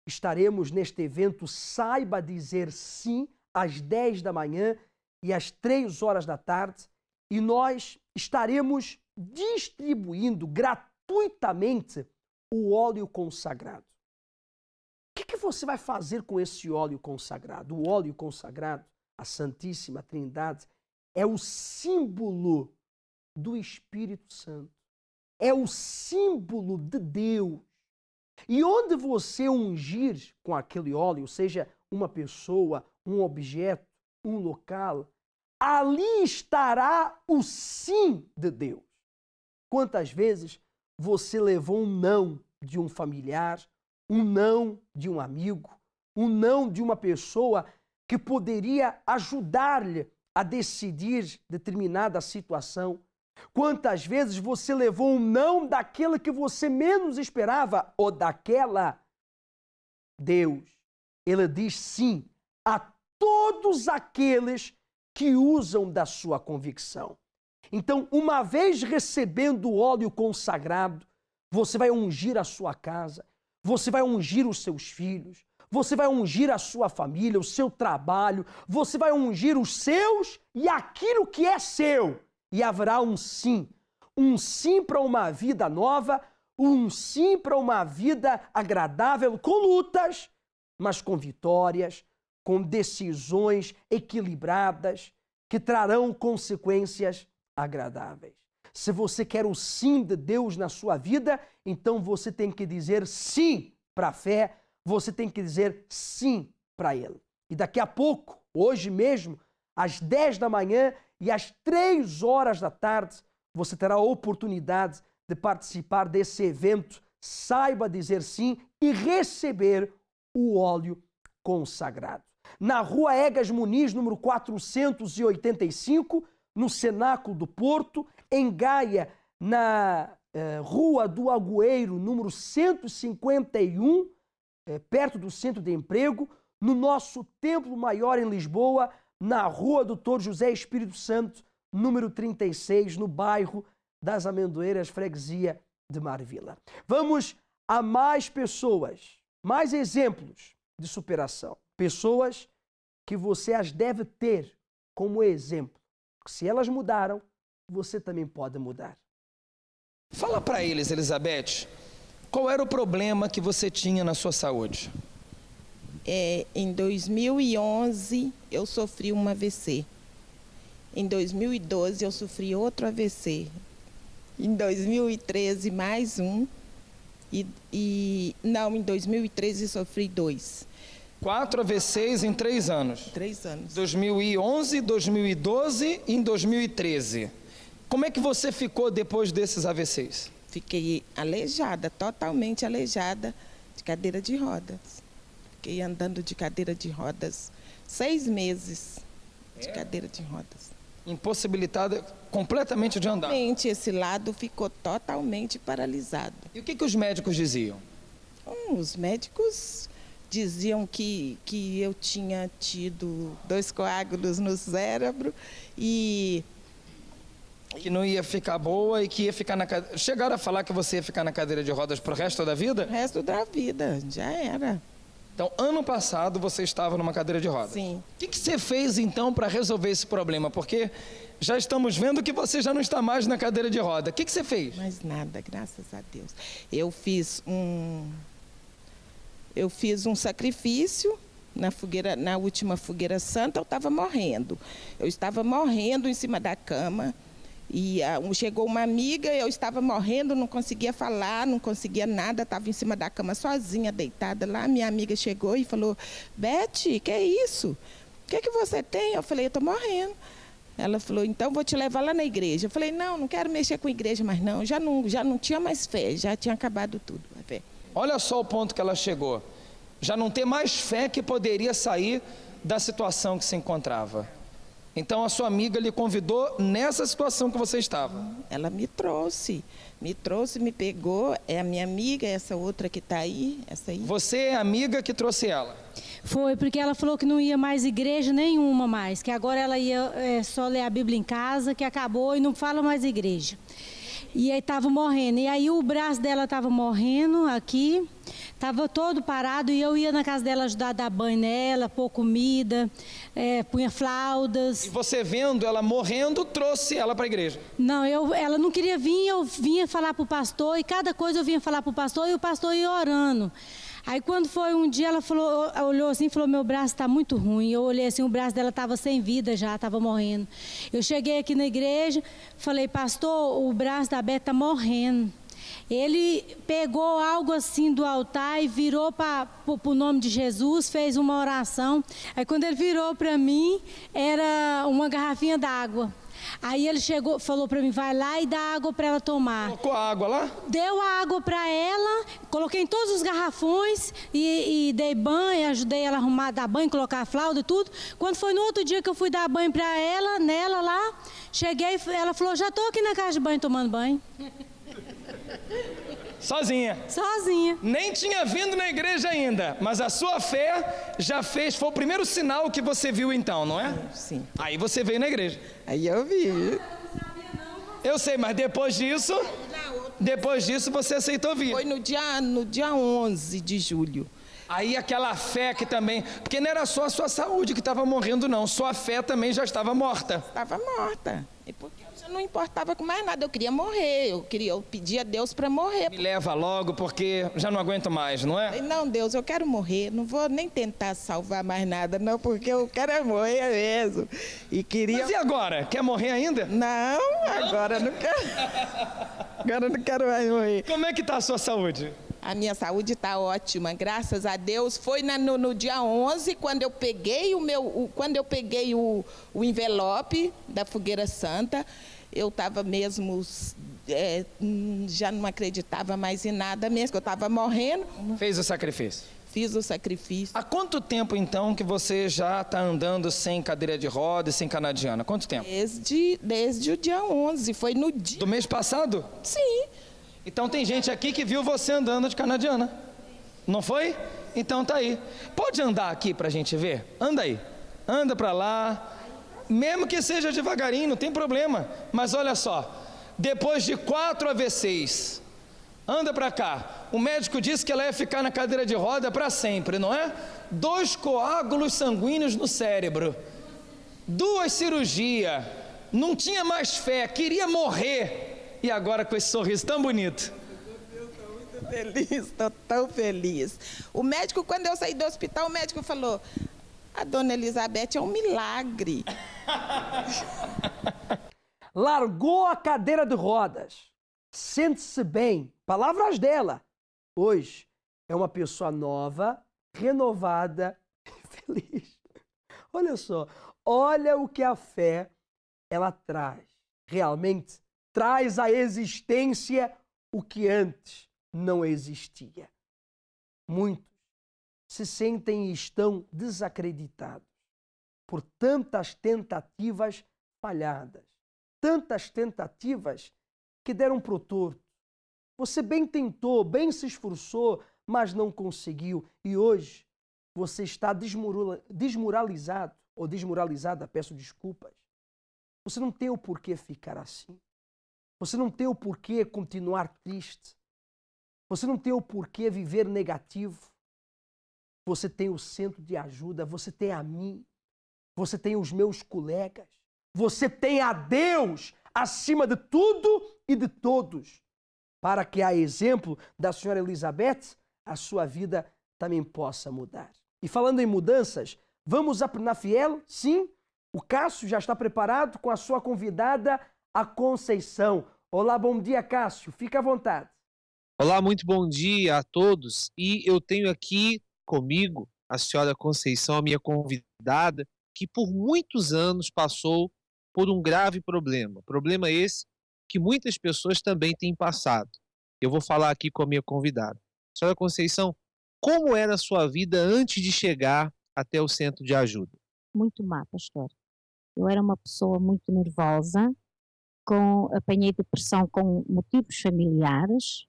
estaremos neste evento Saiba Dizer Sim às 10 da manhã e às 3 horas da tarde. E nós estaremos distribuindo gratuitamente o óleo consagrado. O que você vai fazer com esse óleo consagrado? O óleo consagrado, a Santíssima Trindade, é o símbolo do Espírito Santo. É o símbolo de Deus. E onde você ungir com aquele óleo, seja uma pessoa, um objeto, um local, ali estará o sim de Deus. Quantas vezes você levou um não de um familiar, um não de um amigo, um não de uma pessoa que poderia ajudar-lhe a decidir determinada situação? Quantas vezes você levou um não daquela que você menos esperava ou daquela? Deus, Ele diz sim a todos aqueles que usam da sua convicção. Então, uma vez recebendo o óleo consagrado, você vai ungir a sua casa, você vai ungir os seus filhos, você vai ungir a sua família, o seu trabalho, você vai ungir os seus e aquilo que é seu. E haverá um sim para uma vida nova, Um sim para uma vida agradável, com lutas, mas com vitórias, com decisões equilibradas, que trarão consequências agradáveis. Se você quer o sim de Deus na sua vida, então você tem que dizer sim para a fé, você tem que dizer sim para Ele. E daqui a pouco, hoje mesmo, às 10 da manhã e às 3 horas da tarde, você terá a oportunidade de participar desse evento. Saiba dizer sim e receber o óleo consagrado. Na Rua Egas Muniz, número 485, no Cenáculo do Porto, em Gaia, na Rua do Agueiro, número 151, perto do Centro de Emprego, no nosso Templo Maior em Lisboa, na Rua Doutor José Espírito Santo, número 36, no bairro das Amendoeiras, freguesia de Marvila. Vamos a mais pessoas, mais exemplos de superação. Pessoas que você as deve ter como exemplo. Porque se elas mudaram, você também pode mudar. Fala para eles, Elizabeth, qual era o problema que você tinha na sua saúde? Em 2011, eu sofri um AVC. Em 2012, eu sofri outro AVC. Em 2013, mais um. Em 2013, sofri 2. 4 AVCs em 3 anos? 3 anos. 2011, 2012 e em 2013. Como é que você ficou depois desses AVCs? Fiquei aleijada, totalmente aleijada, de cadeira de rodas. Fiquei andando de cadeira de rodas 6 meses de cadeira de rodas. Impossibilitada completamente de andar? Totalmente, esse lado ficou totalmente paralisado. E o que os médicos diziam? Os médicos diziam que eu tinha tido 2 coágulos no cérebro e... Que não ia ficar boa e que ia ficar na cadeira... Chegaram a falar que você ia ficar na cadeira de rodas pro resto da vida? O resto da vida, já era. Então, ano passado você estava numa cadeira de rodas. Sim. O que você fez então para resolver esse problema? Porque já estamos vendo que você já não está mais na cadeira de roda. O que você fez? Mais nada, graças a Deus. Eu fiz um sacrifício na última fogueira santa. Eu estava morrendo. Eu estava morrendo em cima da cama. E chegou uma amiga, eu estava morrendo, não conseguia falar, não conseguia nada, estava em cima da cama sozinha, deitada lá. Minha amiga chegou e falou: Beth, que é isso? O que você tem? Eu falei: eu estou morrendo. Ela falou: então vou te levar lá na igreja. Eu falei: não quero mexer com a igreja mais não, já não tinha mais fé, já tinha acabado tudo a fé. Olha só o ponto que ela chegou. Já não ter mais fé que poderia sair da situação que se encontrava. Então a sua amiga lhe convidou nessa situação que você estava. Ela me trouxe, me pegou. É a minha amiga, essa outra que está aí, essa aí. Você é a amiga que trouxe ela? Foi, porque ela falou que não ia mais igreja nenhuma mais, que agora ela ia só ler a Bíblia em casa, que acabou e não fala mais igreja. E aí estava morrendo. E aí o braço dela estava morrendo aqui, estava todo parado, e eu ia na casa dela ajudar a dar banho nela, pôr comida, punha fraldas. E você vendo ela morrendo, trouxe ela para a igreja? Não, ela não queria vir, eu vinha falar para o pastor, e cada coisa eu vinha falar para o pastor, e o pastor ia orando. Aí quando foi um dia, ela falou, olhou assim e falou: meu braço está muito ruim. Eu olhei assim, o braço dela estava sem vida já, estava morrendo. Eu cheguei aqui na igreja, falei: pastor, o braço da Beth está morrendo. Ele pegou algo assim do altar e virou para o nome de Jesus, fez uma oração. Aí quando ele virou para mim, era uma garrafinha d'água. Aí ele chegou, falou para mim: vai lá e dá água para ela tomar. Colocou a água lá? Deu a água para ela, coloquei em todos os garrafões e dei banho, ajudei ela a arrumar, dar banho, colocar a fralda e tudo. Quando foi no outro dia que eu fui dar banho para ela, nela lá, cheguei, ela falou: já estou aqui na casa de banho tomando banho. Sozinha? Sozinha. Nem tinha vindo na igreja ainda, mas a sua fé já fez, foi o primeiro sinal que você viu então, não é? Sim. Aí você veio na igreja. Aí eu vi. Eu sei, mas depois disso você aceitou vir. Foi no dia 11 de julho. Aí aquela fé que também... Porque não era só a sua saúde que estava morrendo, não. Sua fé também já estava morta. Estava morta. E porque eu já não importava com mais nada. Eu queria morrer. Eu pedia a Deus para morrer. Me leva logo, porque já não aguento mais, não é? Não, Deus, eu quero morrer. Não vou nem tentar salvar mais nada, não, porque eu quero morrer mesmo. E queria... Mas e agora? Quer morrer ainda? Não, agora não quero. Agora não quero mais morrer. Como é que está a sua saúde? A minha saúde está ótima, graças a Deus. Foi no dia 11, quando eu peguei o envelope da Fogueira Santa, eu estava mesmo, já não acreditava mais em nada mesmo, que eu estava morrendo. Fez o sacrifício? Fiz o sacrifício. Há quanto tempo, então, que você já está andando sem cadeira de rodas, sem canadiana? Quanto tempo? Desde o dia 11, foi no dia... Do mês passado? Sim. Então tem gente aqui que viu você andando de canadiana. Não foi? Então tá aí. Pode andar aqui pra gente ver? Anda aí. Anda pra lá. Mesmo que seja devagarinho, não tem problema. Mas olha só. Depois de 4 AVCs, anda pra cá. O médico disse que ela ia ficar na cadeira de roda pra sempre, não é? 2 coágulos sanguíneos no cérebro. 2 cirurgias. Não tinha mais fé, queria morrer. E agora com esse sorriso tão bonito. Estou tão feliz. O médico, quando eu saí do hospital, o médico falou: a dona Elizabeth é um milagre. Largou a cadeira de rodas. Sente-se bem. Palavras dela. Hoje é uma pessoa nova, renovada e feliz. Olha só. Olha o que a fé ela traz. Realmente traz à existência o que antes não existia. Muitos se sentem e estão desacreditados por tantas tentativas falhadas, tantas tentativas que deram pro torto. Você bem tentou, bem se esforçou, mas não conseguiu. E hoje você está desmoralizado, ou desmoralizada, peço desculpas. Você não tem o porquê ficar assim. Você não tem o porquê continuar triste. Você não tem o porquê viver negativo. Você tem o centro de ajuda, você tem a mim, você tem os meus colegas, você tem a Deus acima de tudo e de todos, para que, a exemplo da senhora Elizabeth, a sua vida também possa mudar. E falando em mudanças, vamos a Penafiel? Sim, o Cássio já está preparado com a sua convidada, a Conceição. Olá, bom dia, Cássio. Fica à vontade. Olá, muito bom dia a todos. E eu tenho aqui comigo a senhora Conceição, a minha convidada, que por muitos anos passou por um grave problema. Problema esse que muitas pessoas também têm passado. Eu vou falar aqui com a minha convidada. Senhora Conceição, como era a sua vida antes de chegar até o centro de ajuda? Muito má, pastor. Eu era uma pessoa muito nervosa, apanhei depressão com motivos familiares,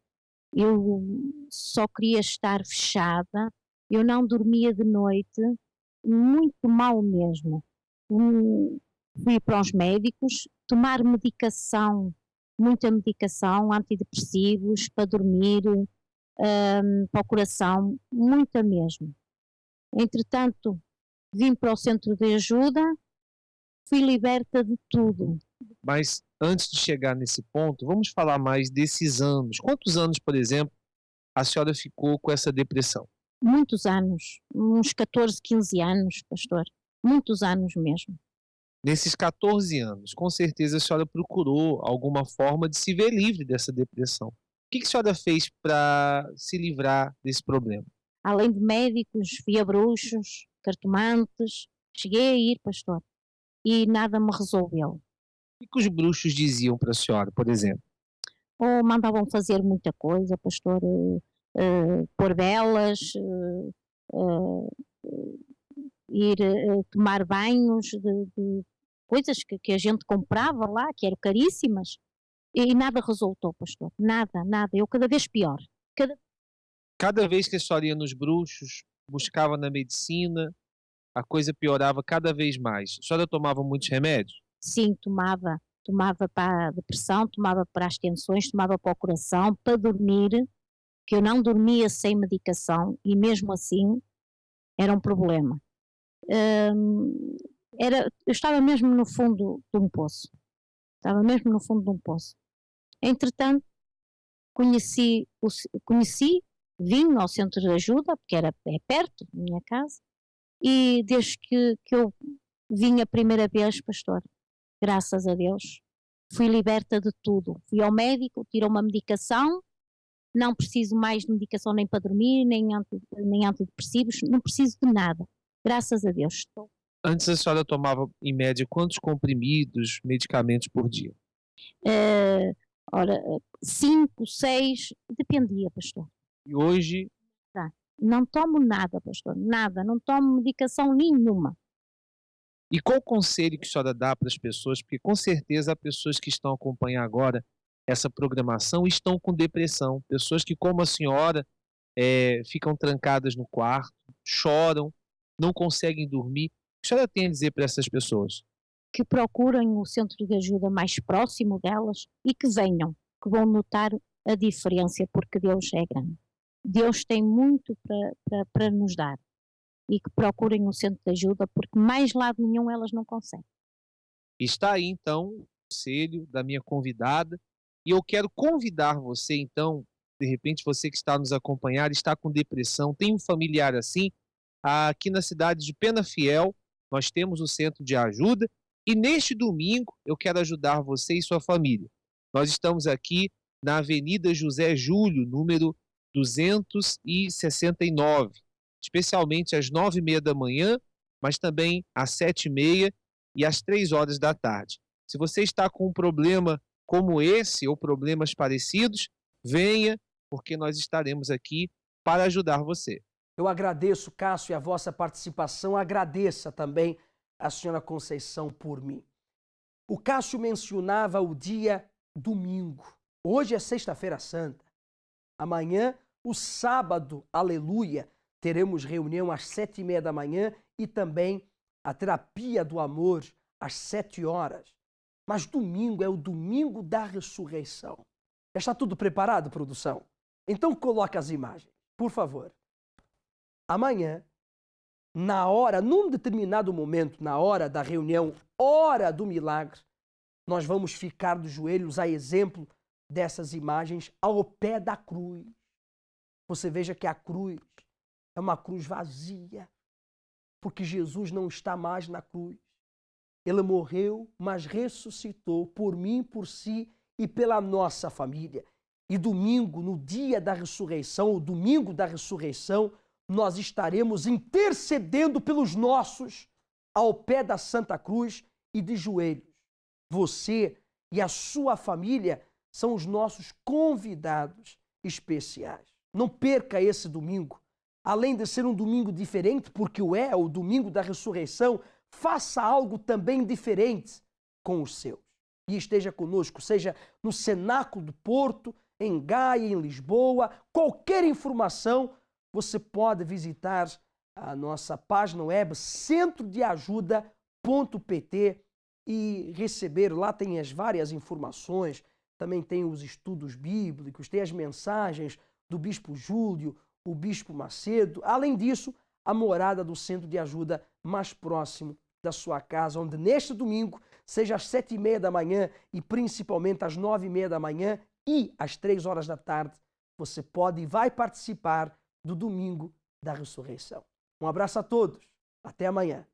eu só queria estar fechada, eu não dormia de noite, muito mal mesmo. Fui para os médicos, tomar medicação, muita medicação, antidepressivos, para dormir, para o coração, muita mesmo. Entretanto, vim para o centro de ajuda, fui liberta de tudo. Mas antes de chegar nesse ponto, vamos falar mais desses anos. Quantos anos, por exemplo, a senhora ficou com essa depressão? Muitos anos, uns 14, 15 anos, pastor. Muitos anos mesmo. Nesses 14 anos, com certeza a senhora procurou alguma forma de se ver livre dessa depressão. O que a senhora fez para se livrar desse problema? Além de médicos, via bruxos, cartomantes, cheguei a ir, pastor, e nada me resolveu. O que os bruxos diziam para a senhora, por exemplo? Ou mandavam fazer muita coisa, pastor, pôr velas, ir tomar banhos de coisas que a gente comprava lá, que eram caríssimas, e nada resultou, pastor, nada, eu cada vez pior. Cada vez que a senhora ia nos bruxos, buscava na medicina, a coisa piorava cada vez mais. A senhora tomava muitos remédios? Sim, tomava para a depressão, tomava para as tensões, tomava para o coração, para dormir, porque eu não dormia sem medicação e mesmo assim era um problema. Eu estava mesmo no fundo de um poço. Entretanto, vim ao centro de ajuda, porque é perto da minha casa, e desde que eu vim a primeira vez, pastor, graças a Deus, fui liberta de tudo. Fui ao médico, tirou uma medicação, não preciso mais de medicação nem para dormir, nem antidepressivos, não preciso de nada. Graças a Deus estou. Antes a senhora tomava, em média, quantos comprimidos, medicamentos por dia? 5, 6, dependia, pastor. E hoje? Não tomo nada, pastor, nada, não tomo medicação nenhuma. E qual o conselho que a senhora dá para as pessoas? Porque com certeza há pessoas que estão acompanhando agora essa programação e estão com depressão. Pessoas que, como a senhora, ficam trancadas no quarto, choram, não conseguem dormir. O que a senhora tem a dizer para essas pessoas? Que procurem o centro de ajuda mais próximo delas e que venham, que vão notar a diferença, porque Deus é grande. Deus tem muito para nos dar e que procurem o centro de ajuda, porque mais lado nenhum elas não conseguem. Está aí, então, o conselho da minha convidada, e eu quero convidar você, então, de repente você que está nos acompanhando, está com depressão, tem um familiar assim, aqui na cidade de Penafiel, nós temos o centro de ajuda, e neste domingo eu quero ajudar você e sua família. Nós estamos aqui na Avenida José Júlio, número 269, especialmente às 9h30 da manhã, mas também às 7h30 e às 3h da tarde. Se você está com um problema como esse ou problemas parecidos, venha, porque nós estaremos aqui para ajudar você. Eu agradeço, Cássio, a vossa participação, agradeça também a senhora Conceição por mim. O Cássio mencionava o dia domingo. Hoje é sexta-feira santa. Amanhã, o sábado, aleluia, teremos reunião às 7h30 da manhã e também a terapia do amor às 7h. Mas domingo é o domingo da ressurreição. Já está tudo preparado, produção? Então coloque as imagens, por favor. Amanhã, num determinado momento, na hora da reunião, hora do milagre, nós vamos ficar de joelhos, a exemplo dessas imagens, ao pé da cruz. Você veja que a cruz é uma cruz vazia, porque Jesus não está mais na cruz. Ele morreu, mas ressuscitou por mim, por si e pela nossa família. E domingo, no dia da ressurreição, o domingo da ressurreição, nós estaremos intercedendo pelos nossos ao pé da Santa Cruz e de joelhos. Você e a sua família são os nossos convidados especiais. Não perca esse domingo. Além de ser um domingo diferente, porque o domingo da ressurreição, faça algo também diferente com os seus. E esteja conosco, seja no Cenáculo do Porto, em Gaia, em Lisboa. Qualquer informação, você pode visitar a nossa página web centrodeajuda.pt e receber, lá tem as várias informações, também tem os estudos bíblicos, tem as mensagens do Bispo Júlio, o Bispo Macedo. Além disso, a morada do centro de ajuda mais próximo da sua casa, onde neste domingo, seja às 7h30 da manhã e principalmente às 9h30 da manhã e às 3h da tarde, você pode e vai participar do domingo da ressurreição. Um abraço a todos. Até amanhã.